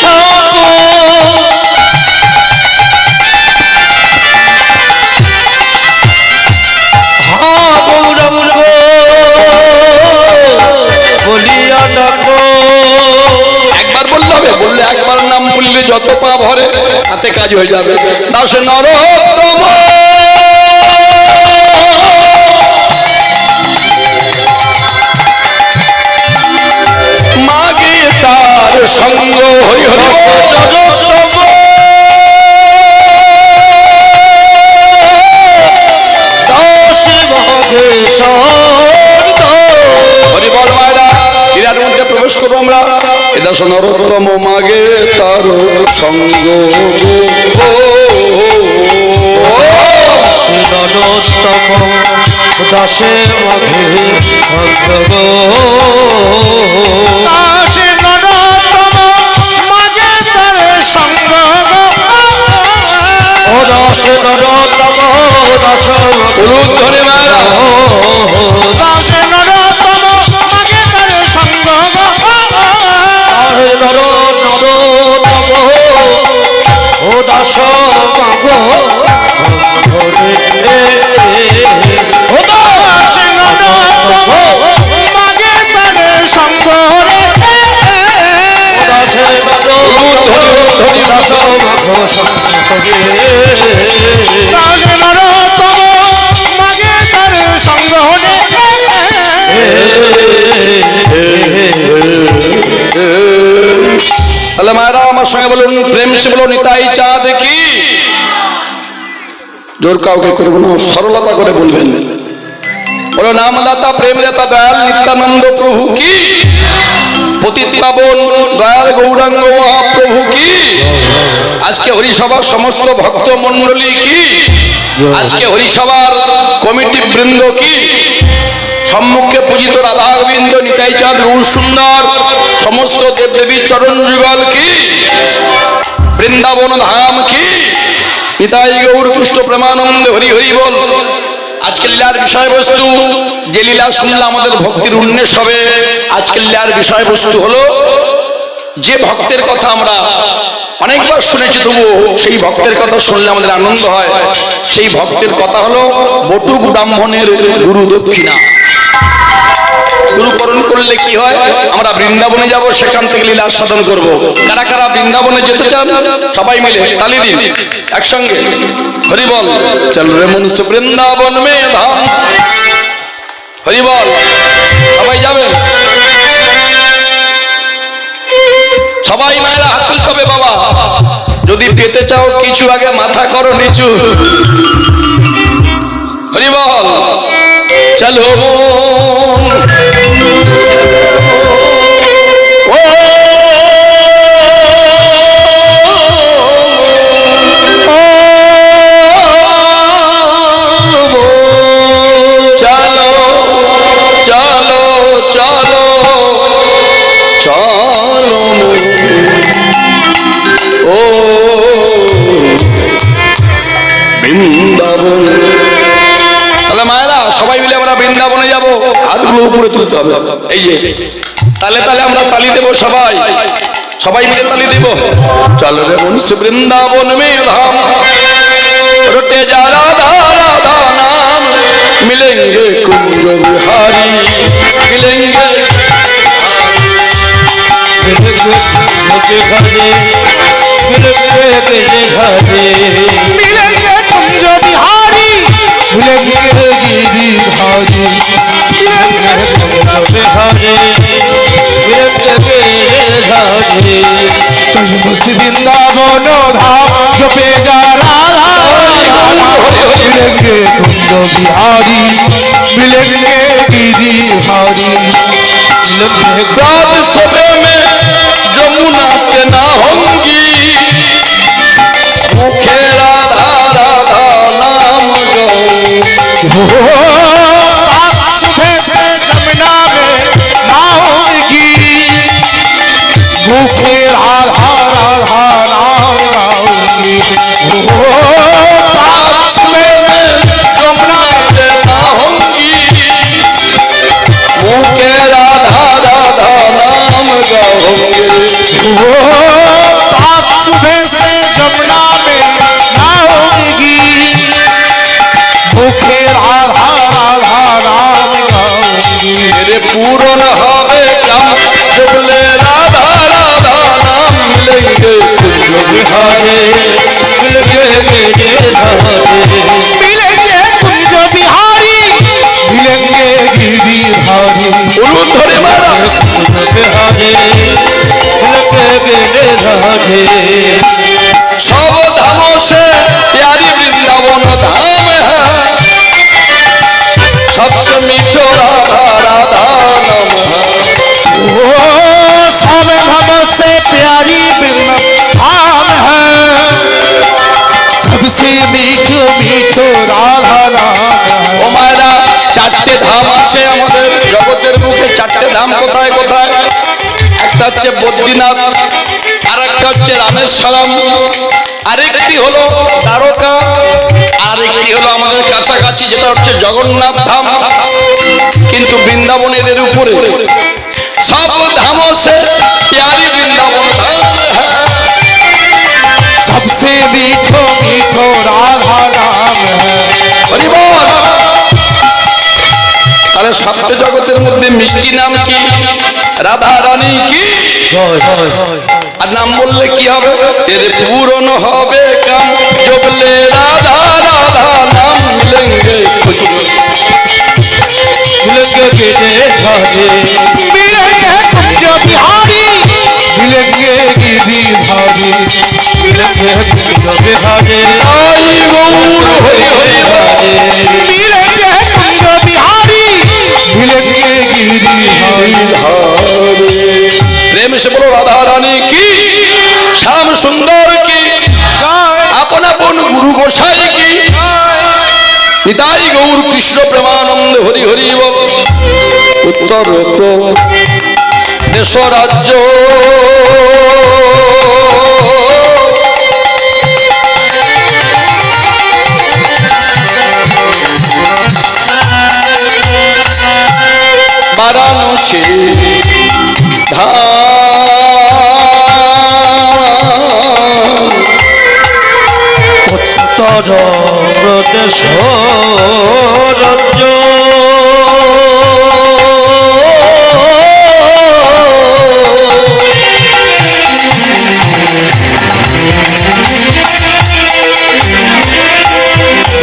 থাকো। হা গৌরাঙ্গ বলিয়া ডাকো। একবার বললে হবে? বললে একবার নাম বললে যত পা ভরে হাতে কাজ হয়ে যাবে। দাস নরোত্তম মাগে তার সঙ্গ হরি হরি বল। হরি বল মায়েরা, এর মধ্যে প্রবেশ করবো আমরা। এটা নরোত্তম মাগে তার সঙ্গ নরোত্তম দাসে মাঘে ভদ্রগো দাসে নরোত্তম মাঝে তার সঙ্গ ও দাসে নরোত্তম দাস উলুধ্বনি মায়েরা দাসে নরোত্তম মাঝে তার সঙ্গ নরোত্তম ও দাস মাঘো ও দাসে নরোত্তম মাঝে তার সঙ্গ দাসে উলুধ্বনি দাস মাঘো দাসে নরোত্তম মাঝে তার সঙ্গ তাহলে মায়েরা আমার সঙ্গে বলুন, প্রেম সে বলো নিতাই চাঁদ কি, জোর কাউকে করবো না, সরলতা করে বলবেন। বলো নামদাতা প্রেম দাতা দয়াল নিত্যানন্দ প্রভু কি, পতিত পাবন দয়াল গৌরাঙ্গ মহাপ্রভু কি, আজকে হরিসভার সমস্ত ভক্ত মন্ডলী কি, আজকে হরিসভার কমিটি বৃন্দ কি, সম্মুখে পূজিত রাধা গোবিন্দ নিতাই চাঁদ রূপ সুন্দর সমস্ত দেব দেবীর চরণ যুগল কি, বৃন্দাবন ধাম কি, নিতাই গৌর কৃষ্ণ প্রেমানন্দ হরি হরি বল। আজকে লীলার বিষয়বস্তু, যে লীলা শুনলে আমাদের ভক্তির উন্মেষ হবে, আজকে লীলার বিষয়বস্তু হলো যে ভক্তের কথা আমরা অনেকবার শুনেছি, তবু সেই ভক্তের কথা শুনলে আমাদের আনন্দ হয়। সেই ভক্তের কথা হলো বটুক ব্রাহ্মণের গুরু দক্ষিণা। গুরুকরণ করলে কি হয়, আমরা বৃন্দাবনে যাব, সেখান থেকে লীলা আস্বাদন করব। কারা কারা বৃন্দাবনে যেতে চান সবাই মিলে তালি দিন একসঙ্গে, হরি বল। চল রে মনুষ্য বৃন্দাবন মে ধাম, হরি বল। সবাই যাবেন, সবাই মায়েরা হাত তুলতে হবে বাবা। যদি পেতে চাও কিছু আগে মাথা করো নিচু, হরি বল। চলো ও চলো চলো চলো চলো ও বৃন্দাবন। তাহলে মায়েরা সবাই মিলে আমরা বৃন্দাবনে যাব, হাতগুলো উপরে তুলতে হবে। এই যে তালে তালে আমরা তালি দেব, সবাই সবাই মিলে তালি দেব। চল রে মনুষ্য বৃন্দাবন মে ধাম, রটে যা রাধা রাধা নাম, মিলেंगे कुंज बिहारी मिलेंगे। मिलेंगे कुंज बिहारी मिलेंगे गिरिधारी मिलेंगे वृंदावन धाम जपे जा राधा मिलेंगे कुंज बिहारी मिलेंगे गिरिधारी रात सुबह में जमुना के ना होंगी, मुखे राधा राधा नाम गाऊं। सुबह से जमुना में नाऊंगी भूखे राधा राधा नाम गाऊंगी। सुबह से जमुना में ना होंगी, मुखे राधा राधा नाम गाऊंगी। सुबह से जमुना में नाऊंगी भूखे राधा राधा नाम गाऊंगी। मेरे पूर्ण हवे कम, जबले राधा राधा नाम मिले আমাদের জগতের বুকে চারটে ধাম কোথায় কোথায়? একটা হচ্ছে বদ্রীনাথ, আর একটা হচ্ছে রামেশ্বরম, আরেকটি হলো দ্বারকা, আরেকটি হলো আমাদের কাছাকাছি যেটা হচ্ছে জগন্নাথ ধাম। কিন্তু বৃন্দাবন এদের উপরে। সব ধামों से प्यारी वृंदावन धाम है। सबसे मीठो मीठो राधा नाम है। हरि बोल। তাহলে সপ্ত জগতের মধ্যে মিষ্টি নাম কি? রাধা রানী কি? আর নাম বললে কি হবে? তেরে পূরণ হবে কাম, জবলে রাধা রাধা নাম মিলেঙ্গে मिलेंगे गिरे धारे, मिलेंगे कुंज बिहारी, मिलेंगे गिरिधारी, मिलेंगे कुंज बिहारे, आई गौर हरि हरि धारे, मिलेंगे कुंज बिहारी, मिलेंगे गिरिधारी। प्रेम से बोलो राधा रानी की, श्याम सुंदर की, अपन अपन गुरु गोसाई की, निताई गौर कृष्ण प्रेमानंद हरि हरि बोल। उत्तर देश राज्य वाराणसी धाम, उत्तर प्रदेश राज्य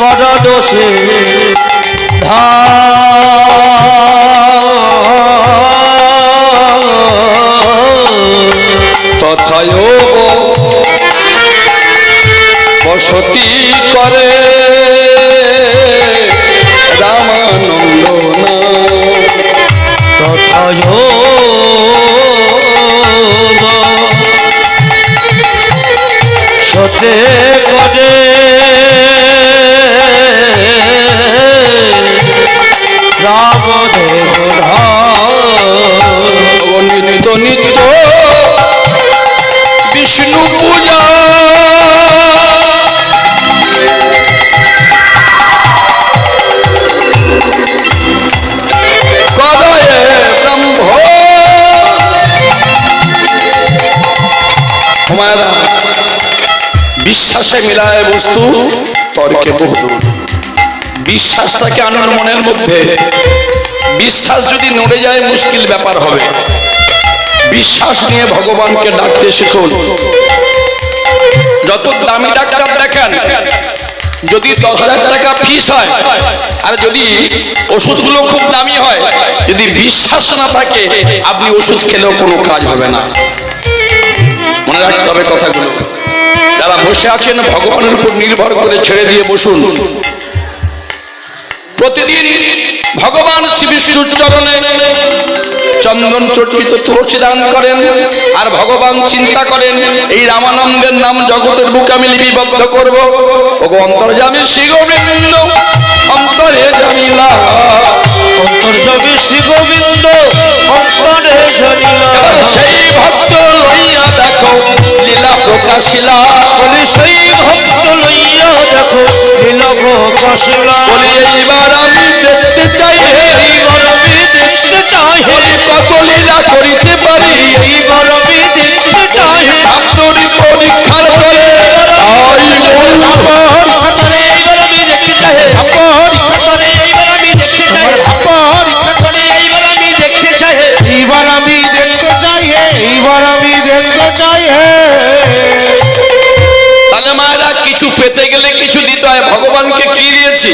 वाराणसी তথায় বসতি করে রামানন্দ তথায় সতে করে রামদেব নিত্য নিত্য বিষ্ণু পূজা করে ব্রহ্ম। हमारा বিশ্বাসে মিলায় বস্তু তর্কে বহুদূর। বিশ্বাসটাকে আনার মনের মধ্যে, বিশ্বাস যদি নড়ে যায় মুশকিল ব্যাপার হবে। বিশ্বাস নিয়ে ভগবানকে ডাকতে শিখুন। যত দামি ডাক্তার দেখেন, যদি 10,000 টাকা ফিস হয় আর যদি ওষুধগুলো খুব দামি হয়, যদি বিশ্বাস না থাকে আপনি ওষুধ খেলেও কোনো কাজ হবে না। মনে রাখতে হবে কথাগুলো। যারা বসে আছেন ভগবানের উপর নির্ভর করে ছেড়ে দিয়ে বসুন। প্রতিদিন ভগবান শ্রী বিষ্ণুর চরণে চন্দন চর্চিত তুলসী দান করেন আর ভগবান চিন্তা করেন এই রামানন্দের নাম জগতের বুকে আমি লিপিবদ্ধ করব। ওগো অন্তর্যামী শ্রী গোবিন্দ অন্তরে জানিলা, অন্তর্যামী শ্রী গোবিন্দ অন্তরে জানিলা। এবার সেই ভক্ত লইয়া দেখো লীলা প্রকাশিলা, বলি সেই ভক্ত লইয়া দেখো লীলা প্রকাশিলা। বলি এইবার আমি দেখতে চাই, এইবার আমি দেখতে চাই, বলি কত লীলা করিতে পারি, এইবার আমি দেখতে চাই। ভক্তরি পরীক্ষার করে এইবার আমি দেখতে চাই, এইবার আমি দেখতে চাই, এইবার আমি দেখতে চাই। এইবার আমি দেখতে চাই, এইবার আমি দেখতে চাই। তাহলে মায়েরা কিছু পেতে গেলে কিছু দিতে হয়। ভগবানকে কি দিয়েছি?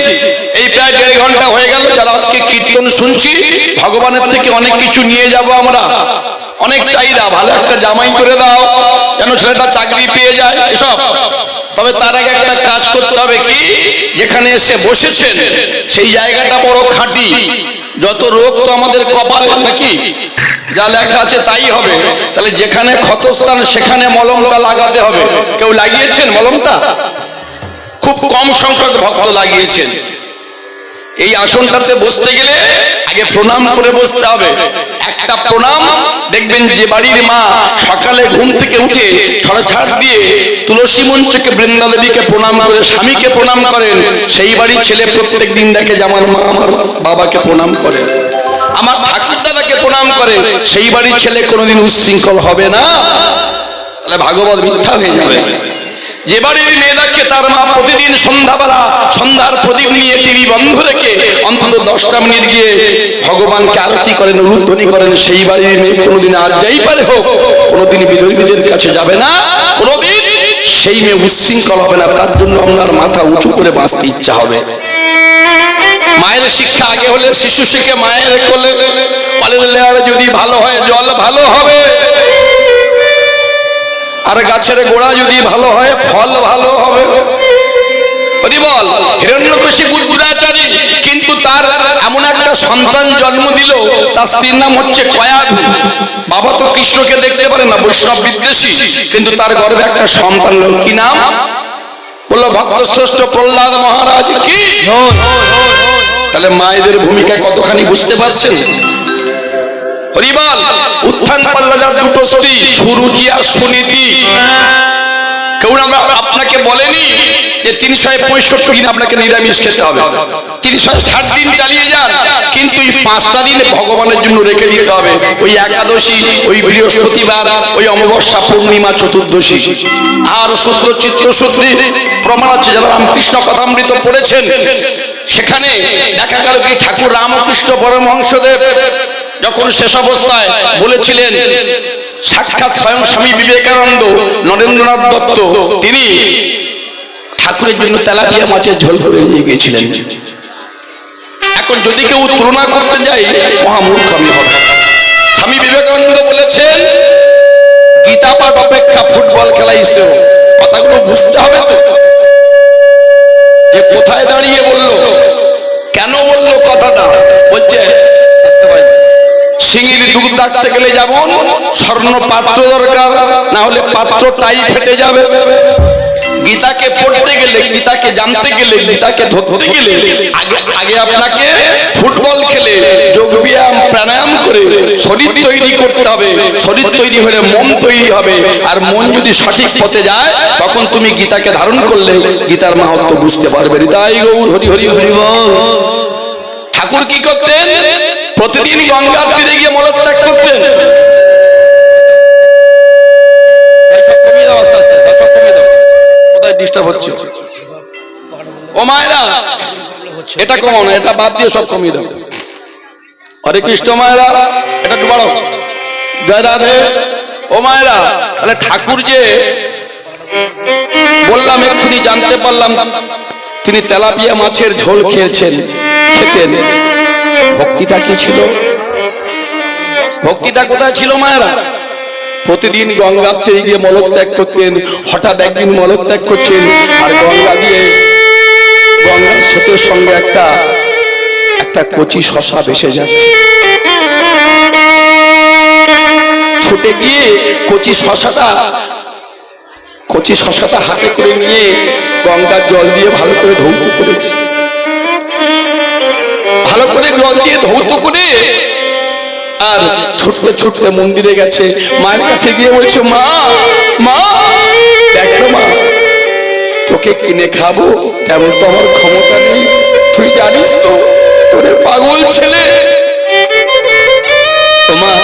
এই প্রায় 1.5 ঘন্টা হয়ে গেল যারা আজকে কীর্তন শুনছি, ভগবানের থেকে অনেক কিছু নিয়ে যাব আমরা। অনেক চাহিদা, ভালো একটা জামাই করে দাও যেন ছেলেটা চাকরি পেয়ে যায় এসব। তবে তার আগে একটা কাজ করতে হবে কি, যেখানে এসে বসেছেন সেই জায়গাটা বড় খাঁটি। যত রোগ তো আমাদের কপালে নাকি, যা লেখা আছে তাই হবে। তাহলে যেখানে ক্ষতস্থান সেখানে মলমটা লাগাতে হবে। কেউ লাগিয়েছেন মলমটা? খুব কম সংখ্যক ভক্ত লাগিয়েছেন। এই আসনটাতে বসতে গেলে আগে প্রণাম করে বসতে হবে। একটা প্রণাম দেখবেন যে বাড়ির মা সকালে ঘুম থেকে উঠে ছড়াছাড় দিয়ে তুলসী মঞ্চকে বৃন্দা দেবীকে প্রণাম করে স্বামীকে প্রণাম করেন, সেই বাড়ির ছেলে প্রত্যেক দিন দেখে যে আমার মা আমার বাবাকে প্রণাম করে, আমার ঠাকুর দাদাকে প্রণাম করে, সেই বাড়ির ছেলে কোনোদিন উচ্ছৃঙ্খল হবে না। তাহলে ভাগবত মিথ্যা হয়ে যাবে। যে বাড়ির মেয়ে দেখে তার মা প্রতিদিন সন্ধ্যাবেলা সন্ধ্যার প্রদীপ নিয়ে টিভি বন্ধ রেখে অন্তত 10টা মিনিট গিয়ে ভগবানকে আরতি করেন, উলুধ্বনি করেন, সেই বাড়ির মেয়ে কোনোদিন আর যাই পারে হোক কোনোদিন বিধর্মীদের কাছে যাবে না, কোনোদিন সেই মেয়ে উচ্ছৃঙ্খল হবে না। তার জন্য আপনার মাথা উঁচু করে বাঁচতে ইচ্ছা হবে। মায়ের শিক্ষা আগে হলে শিশু শিখে মায়ের কোলে, কলের যদি ভালো হয় জল ভালো হবে, আর গাছের গোড়া যদি ভালো হয় ফল ভালো হবে। বল হিরণ্যকশিপু দুরাচারী, কিন্তু তার এমন একটা সন্তান জন্ম দিল, তার স্ত্রীর নাম হচ্ছে কয়াধু। বাবা তো কৃষ্ণকে দেখতে পারে না, বৈষ্ণব বিদ্বেষী, কিন্তু তার গর্ভে একটা সন্তান, কি নাম বললো? ভক্তশ্রেষ্ঠ প্রহ্লাদ মহারাজ কি। তাহলে মায়েদের ভূমিকা কতখানি বুঝতে পারছেন? হরিবল। উত্থান পাল্লাদার দুটো স্ত্রী, সুরুচি আর সুনীতি। কেউ আপনাকে বলেনি যে 365 দিন আপনাকে নিরামিষ খেতে হবে, 360 দিন চালিয়ে যান, কিন্তু এই 5টা দিন ভগবানের জন্য রেখে দিতে হবে। ওই একাদশী, ওই বৃহস্পতিবার, ওই অমাবস্যা, পূর্ণিমা, চতুর্দশী। আর শুদ্ধ চিত্ত শুদ্ধি প্রমাণ আছে, যারা রামকৃষ্ণ কথামৃত পড়েছেন সেখানে দেখা গেল কি ঠাকুর রামকৃষ্ণ পরমহংসদেব যখন শেষ অবস্থায় বলেছিলেন, সাক্ষাৎ স্বয়ং স্বামী বিবেকানন্দ, নরেন্দ্রনাথ দত্ত, তিনি ঠাকুরের জন্য তেলাপিয়া মাছের ঝোল করে নিয়ে গিয়েছিলেন। এখন যদি কেউ তুলনা করতে যায় মহামূর্খামি হবে। স্বামী বিবেকানন্দ বলেছেন, গীতা পাঠ অপেক্ষা ফুটবল খেলা এসেও। কথাগুলো বুঝতে হবে তো, যে কোথায় দাঁড়িয়ে বললো, কেন বললো কথাটা। বলছে সিঙ্গির দুধ রাখতে গেলে যেমন স্বর্ণ পাত্র দরকার, না হলে পাত্রটাই ফেটে যাবে। গীতাকে পড়তে গেলে, গীতাকে জানতে গেলে, গীতাকে ধরতে গেলে আগে আপনাকে ফুটবল খেলে যোগ ব্যায়াম প্রাণায়াম করে শরীর তৈরি করতে হবে। শরীর তৈরি হলে মন তৈরি হবে, আর মন যদি সঠিক পথে যায় তখন তুমি গীতাকে ধারণ করলে গীতার মাহাত্ম্য বুঝতে পারবে। হৃদয় গৌর হরি হরি হরি বল। ঠাকুর কি করতেন? প্রতিদিন গঙ্গার তীরে গিয়ে মলত্যাগ করতেন। ডিস্টার্ব হচ্ছে ও মায়েরা, এটা কমাও না, এটা বাদ দিয়ে সব কমিয়ে দাও। হরে কৃষ্ণ মায়েরা, এটা একটু বাড়াও। জয় রাধে। ও মায়েরা, তাহলে ঠাকুর যে বললাম এক্ষুনি জানতে পারলাম তিনি তেলাপিয়া মাছের ঝোল খেয়েছেন, খেতেন। ভক্তিটা কি ছিল? ভক্তিটা কোথায় ছিল মায়েরা? প্রতিদিন গঙ্গার থেকে গিয়ে মলত্যাগ করতেন। হঠাৎ একদিন মলত্যাগ করছেন, আর গঙ্গা দিয়ে গঙ্গার স্রোতের সঙ্গে একটা কচি শশা ভেসে যাচ্ছে। ছুটে গিয়ে কচি শশাটা হাতে করে নিয়ে গঙ্গার জল দিয়ে ভালো করে ধৌত করেছে। ভালো করে জল দিয়ে ধৌত করে আর ছুটতে ছুটতে মন্দিরে গেছে। মায়ের কাছে গিয়ে বলছে, মা মা দেখো মা, তোকে কিনে খাবো তেমন তো আমার ক্ষমতা নেই, তুই জানিস তো তোর পাগল ছেলে। মা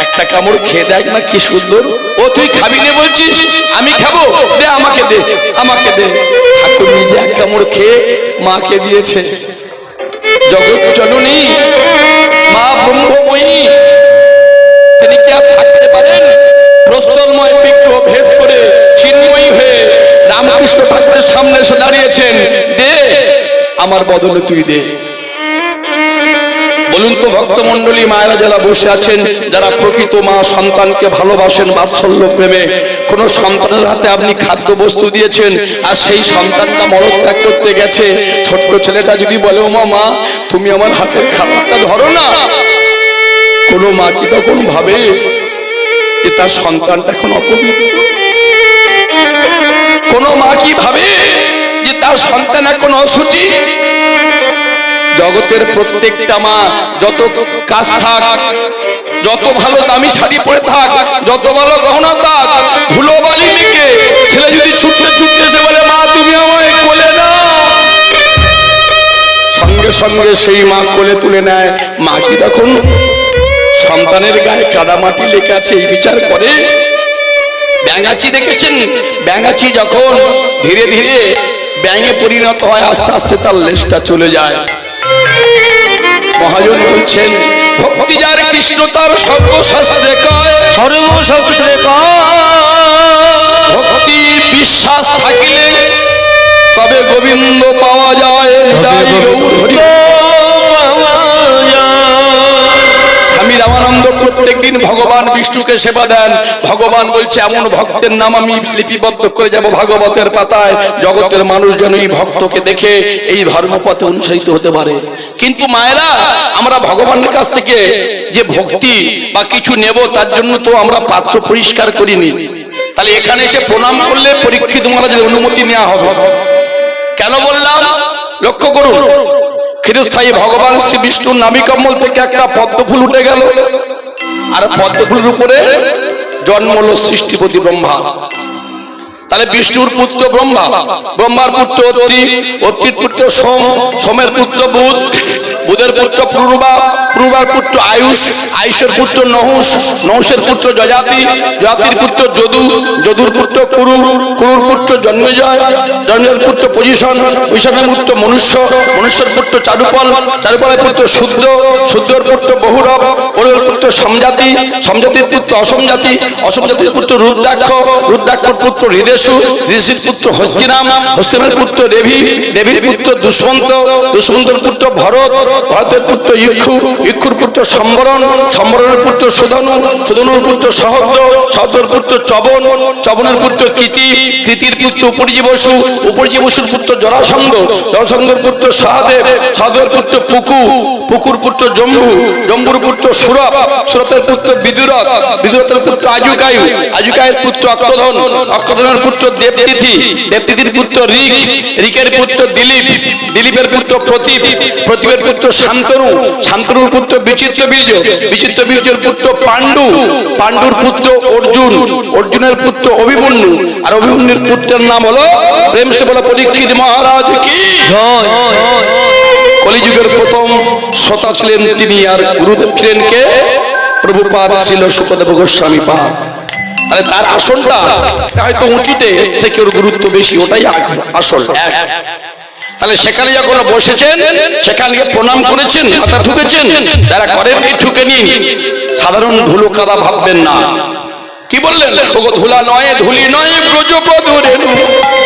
একটা কামড় খেয়ে দেখ না, কি সুন্দর। ও তুই খাবি না বলছিস? আমি খাবো, দে আমাকে দে, আমাকে দে। ঠাকুর নিজে এক কামড় খেয়ে মাকে দিয়েছে। জগৎ জননী মা ব্রহ্মময়ী, তিনি কি আর থাকতে পারেন? প্রস্তরময় বিগ্রহ ভেদ করে চিন্ময়ী হয়ে রামকৃষ্ণ ঠাকুরের সামনে এসে দাঁড়িয়েছেন। দে, আমার বদলে তুই দে। বলুন তো ভক্তমন্ডলী মায়েরা যারা বসে আছেন, যারা প্রকৃত মা সন্তানকে ভালোবাসেন বাৎসল্য প্রেমে, কোন সন্তানের হাতে আপনি খাদ্য বস্তু দিয়েছেন, আর সেই সন্তানটা মলত্যাগ করতে গেছে, ছোট্ট ছেলেটা যদি বলে, ও মা তুমি আমার হাতের খাবারটা ধরো না, কোন মা কি তখন ভাবে যে তার সন্তানটা এখন অপবিত্র? কোন মা কি ভাবে যে তার সন্তান এখন অশুচি? জগতের প্রত্যেকটা মা যত কাজ থাক, যত ভালো দামি শাড়ি পরে থাক, যত ভালো গহনা থাক, ধুলো বালি মেখে ছেলে যদি ছুটতে ছুটতে এসে বলে মা তুমি আমায় কোলে নাও, সঙ্গে সঙ্গে সেই মা কোলে তুলে নেয়। মা কি তখন সন্তানের গায়ে কাদামাটি লেগে আছে এই বিচার করে? ব্যাঙাচি দেখেছেন? ব্যাঙাচি যখন ধীরে ধীরে ব্যাঙে পরিণত হয়, আস্তে আস্তে তার লেজটা চলে যায়। মহাজন বলছেন ভক্তি যার কৃষ্ণ তার সর্বশাস্ত্রে কয়, সর্বশাস্ত্রে ভক্তি বিশ্বাস থাকিলে তবে গোবিন্দ পাওয়া যায়। হৃদয় গৌর হরি। স্বামী রামানন্দ প্রত্যেকদিন ভগবান বিষ্ণুকে সেবা দেন। ভগবান বলছে এমন ভক্তের নাম আমি লিপিবদ্ধ করে যাব ভাগবতের পাতায়, জগতের মানুষ যেন এই ভক্তকে দেখে এই ধর্মপথে অনুসারিত হতে পারে। কিন্তু মায়েরা, আমরা ভগবানের কাছ থেকে যে ভক্তি বা কিছু নেব তার জন্য তো আমরা পাত্র পরিষ্কার করিনি। তাহলে এখানে এসে প্রণাম করলে পরীক্ষিত মহারাজের অনুমতি নেওয়া হবে। কেন বললাম লক্ষ্য করুন, ক্ষীরস্থায়ী ভগবান শ্রী বিষ্ণুর নাভি কমল থেকে একটা পদ্ম ফুল উঠে গেল, আর পদ্ম ফুলের উপরে জন্ম হলো সৃষ্টিপতি ব্রহ্মা। তাহলে বিষ্ণুর পুত্র ব্রহ্মা, ব্রহ্মার পুত্র অত্রি, অত্রির পুত্র সোম, সোমের পুত্র বুধ, বুধের পুত্র পূর্বা, পূর্বার পুত্র আয়ুষ, আয়ুষের পুত্র নহুষ, নহুষের পুত্র যজাতি, যজাতির পুত্র যদু, যদুর পুত্র কুরু, কুরুর পুত্র জন্মেজয়, জন্মের পুত্র পজিশন, পজিশনের পুত্র মনুষ্য, মনুষ্যের পুত্র চারুপল, চারুপলের পুত্র শুদ্ধ, শুদ্ধর পুত্র বহুরব, বহুরবের পুত্র সমজাতি, সমজাতির পুত্র অসমজাতি, অসমজাতির পুত্র রুদ্রাক্ষ, রুদ্রাক্ষর পুত্র হৃদেশু, ঋষির পুত্র হস্তিনাম, হস্তিনামের পুত্র রেভি, রেভির পুত্র দুষ্মন্ত, দুষ্মন্তর পুত্র ভরত, ভরতের পুত্র ইক্ষু, ইক্ষুর পুত্র সম্বরণ, সম্বরণের পুত্র সুধনু, সুধনুর পুত্র সহদ্র, সহদ্রের পুত্র চবন, চবনের পুত্র কৃতি, কৃতির পুত্র উপরজীবসু, উপরজীবসুর পুত্র জরাসন্ধ, জরাসন্ধের পুত্র সহদেব, সহদেবের পুত্র পুকু, পুকুর পুত্র জম্বু, জম্বুর পুত্র সুরত, সুরতের পুত্র বিদুরথ, বিদুরথের পুত্র আজুকায়ু, আজুকায়ের পুত্র অক্রধন, অক্রধনের পুত্র দেবতিথি, দেবতিথির পুত্র ঋক, ঋকের পুত্র দিলীপ, দিলীপের পুত্র প্রতীপ, প্রতীপের পুত্র শান্তনু, শান্তনুর পুত্র বিচিত্র বীর্য, বিচিত্র বীর্যের পুত্র পাণ্ডু, পাণ্ডুর পুত্র অর্জুন, অর্জুনের পুত্র অভিমন্যু, আর অভিমন্যুর পুত্রের নাম হলো প্রেম সে বলো পরীক্ষিত মহারাজ কি জয়। কলিযুগের প্রথম শ্রোতা ছিলেন তিনি, আর গুরুদেব ছিলেন কে? প্রভুপাদ ছিল সুখদেব গোস্বামী পাদ। তাহলে তার আসনটা হয়তো উঁচুতে, এর থেকে ওর গুরুত্ব বেশি, ওটাই আসল। তাহলে সেখানে যখন বসেছেন সেখানে প্রণাম করেছেন, মাথা ঠুকেছেন, যারা করেন এই ঠুকে নিন, সাধারণ ধুলো কাদা ভাববেন না। কি বললেন? ধুলা নয় ধুলি নয় ব্রজপদ রেণু,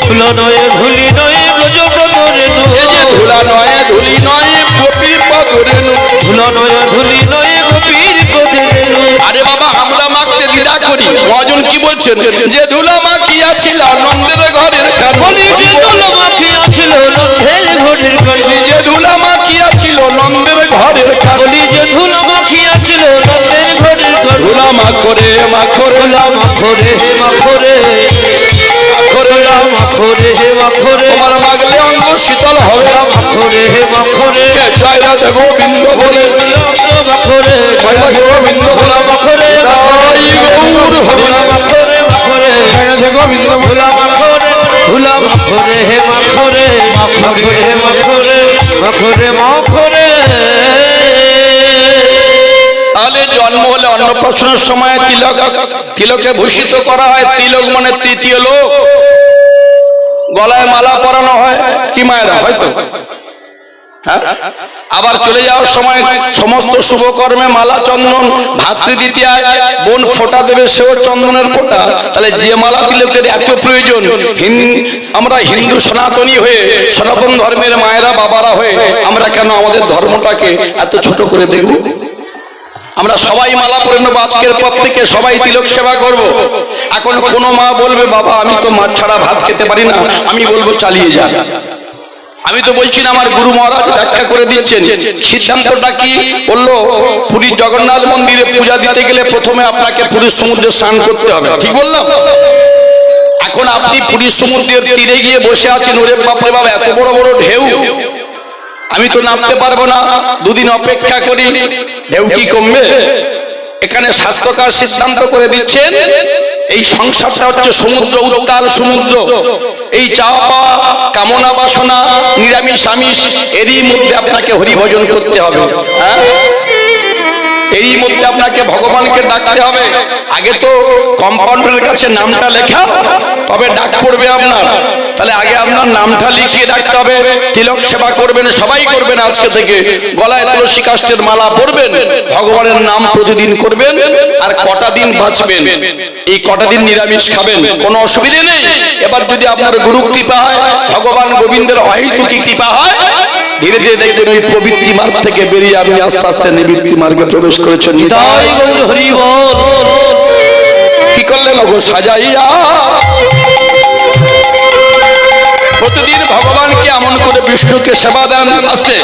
ধুলা নয় ধুলি নয় ব্রজপদ রেণু, এই যে ধুলা নয় ধুলি নয় গোপীর পদ রেণু, ধুলা নয় ধুলি নয় গোপীর পদ রেণু। আরে বাবা, আমরা মাখতে দ্বিধা করি। মহাজন কি বলছেন? যে ধুলা মাখিয়াছিল নন্দের ঘরের বলি যে ধুলা মাখিয়াছিল নন্দের ঘরের কানে, যে ধুলা মাখিয়াছিল নন্দের ঘরের বলি যে ধুলা মাখিয়াছিল নন্দের ঘরের কানে। ধুলা মাখরে মাখরে ধুলা মাখরে মাখরে মাখরে মাখরে মাখরে, তোমার মাগলে অঙ্গ শীতল হবে। মাখরে মাখরে জয় রাধে গোবিন্দ বলে, মাখরে জয় রাধে গোবিন্দ বলে, মাখরে জয় গৌর হবে। মাখরে মাখরে গোবিন্দ ধুলা মাখরে, ধুলা মাখরে হে মাখরে, মাখরে মাখরে মাখরে মাখরে। তাহলে জন্ম হলে অন্নপ্রাশনের সময় তিলক, তিলকে ভূষিত করা হয়। তিলক মানে তৃতীয় লোক। গলায় মালা পরানো হয়, কি মায়েরা হয়তো, হ্যাঁ। আবার চলে যাওয়ার সময় সমস্ত শুভ কর্মে মালা চন্দন, ভাতৃদ্বিতীয়ায় বোন ফোঁটা দেবে, সেও চন্দনের ফোঁটা। তাহলে যে মালা তিলকের এত প্রয়োজন, আমরা হিন্দু সনাতনী হয়ে, সনাতন ধর্মের মায়েরা বাবারা হয়ে আমরা কেন আমাদের ধর্মটাকে এত ছোট করে দেখব? আমরা সবাই মালা পরে নেবো, আজকের পর থেকে সবাই তিলক সেবা করব। এখন কোনো মা বলবে বাবা আমি তো মাছ ছাড়া ভাত খেতে পারি না, আমি বলবো চালিয়ে যা। আমি তো বলছি না, আমার গুরু মহারাজ ব্যাখ্যা করে দিচ্ছেন সিদ্ধান্তটা কি। বললো পুরীর জগন্নাথ মন্দিরে পূজা দিতে গেলে প্রথমে আপনাকে পুরীর সমুদ্রে স্নান করতে হবে, ঠিক বললাম? এখন আপনি পুরীর সমুদ্রের তীরে গিয়ে বসে আছেন, ওরে বাপরে বাবা এত বড় বড় ঢেউ, আমি তো নামতে পারবো না, দুদিন অপেক্ষা করি, ঢেউ কি কমবে? এখানে স্বাস্থ্যকর সিদ্ধান্ত করে দিচ্ছেন এই সংসারটা হচ্ছে সমুদ্র, উত্তাল সমুদ্র। এই চাওয়া কামনা বাসনা নিরামিষ আমিষ এরই মধ্যে আপনাকে হরিভজন করতে হবে। হ্যাঁ, এরই মধ্যে আপনাকে ভগবানকে ডাকতে হবে। আগে তো কম্পাউন্ডারের কাছে নামটা লেখা, তবে ডাক পড়বে আপনার। তাহলে আগে আপনার নামটা লিখিয়ে ডাকতে হবে। তিলক সেবা করবেন, সবাই করবেন আজকে থেকে। গলায় তুলসী কাষ্ঠের মালা পরবেন, ভগবানের নাম প্রতিদিন করবেন। আর কটা দিন বাঁচবেন, এই কটা দিন নিরামিষ খাবেন, কোনো অসুবিধে নেই। এবার যদি আপনার গুরু কৃপা হয়, ভগবান গোবিন্দের অহেতুকী কৃপা হয়, ধীরে ধীরে দেখবেন ওই প্রবৃত্তি মার্গ থেকে বেরিয়ে আপনি আস্তে আস্তে নিবৃত্তি মার্গে প্রবেশ করেছেন। জয় গৌর হরি বল। কি করলেন গো সাজাইয়া? প্রতিদিন ভগবানকে এমন করে বিষ্ণুকে সেবা দেন আসতে।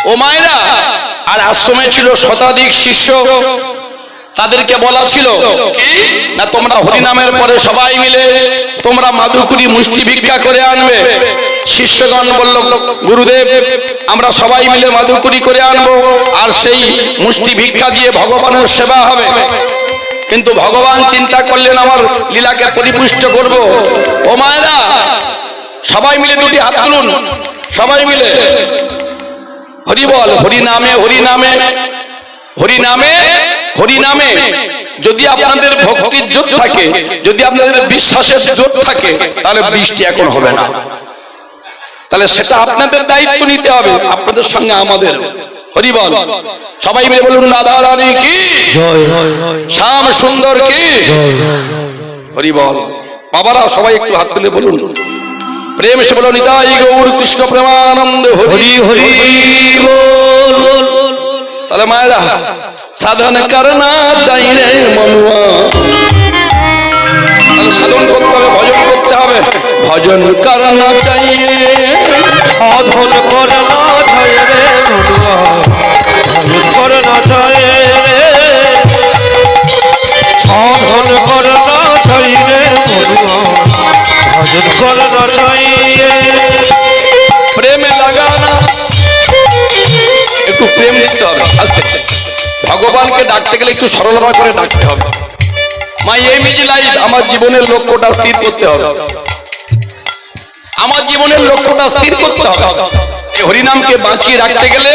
ও মায়েরা, আর আশ্রমে ছিল শতাধিক শিষ্য, তাদেরকে বলা ছিল না তোমরা হরিনামের পরে সবাই মিলে তোমরা মাদুকুরি মুষ্টি ভিক্ষা করে আনবে। শিষ্যগণ বলল, গুরুদেব আমরা সবাই মিলে মাদুকুরি করে আনবো, আর সেই মুষ্টি ভিক্ষা দিয়ে ভগবানের সেবা হবে। কিন্তু ভগবান চিন্তা করলেন আমার লীলাকে পরিপুষ্ট করব। ও মায়েরা, সবাই মিলে দুটি হাত তুলুন, সবাই মিলে হরি বল। হরি নামে হরি নামে হরি নামে হরি নামে যদি আপনাদের ভক্তির জোর থাকে, যদি আপনাদের বিশ্বাসের জোর থাকে, তাহলে বৃষ্টি এখন হবে না। তাহলে সেটা আপনাদের দায়িত্ব নিতে হবে, আপনাদের সঙ্গে আমাদের। হরি বল। সবাই মিলে বলুন রাধা রানী কি জয়। শ্যাম সুন্দর কি হরি বল। বাবারা সবাই একটু হাত তুলে বলুন, প্রেম সে বলো নিতাই গৌর কৃষ্ণ প্রেমানন্দ হরি হরি বল। তাহলে মায়েরা, সাধন করনা চাই রে মনুয়া, তাহলে সাধন করতে হবে, ভজন করতে হবে। ভজন করনা চাই, সাধন করনা চাই রে মনুয়া, ভজন করনা চাই রে, সাধন করনা চাই রে মনুয়া, ভজন করনা চাই রে। প্রেমে লাগানা, একটু প্রেম দিতে হবে আস্তে আস্তে। ভগবানকে ডাকতে গেলে একটু সরলতা করে ডাকতে হবে। মাই এম ইজ লাইফ, আমার জীবনের লক্ষ্যটা স্থির করতে হবে, আমার জীবনের লক্ষ্যটা স্থির করতে হবে। এই হরিনামকে বাঁচিয়ে রাখতে গেলে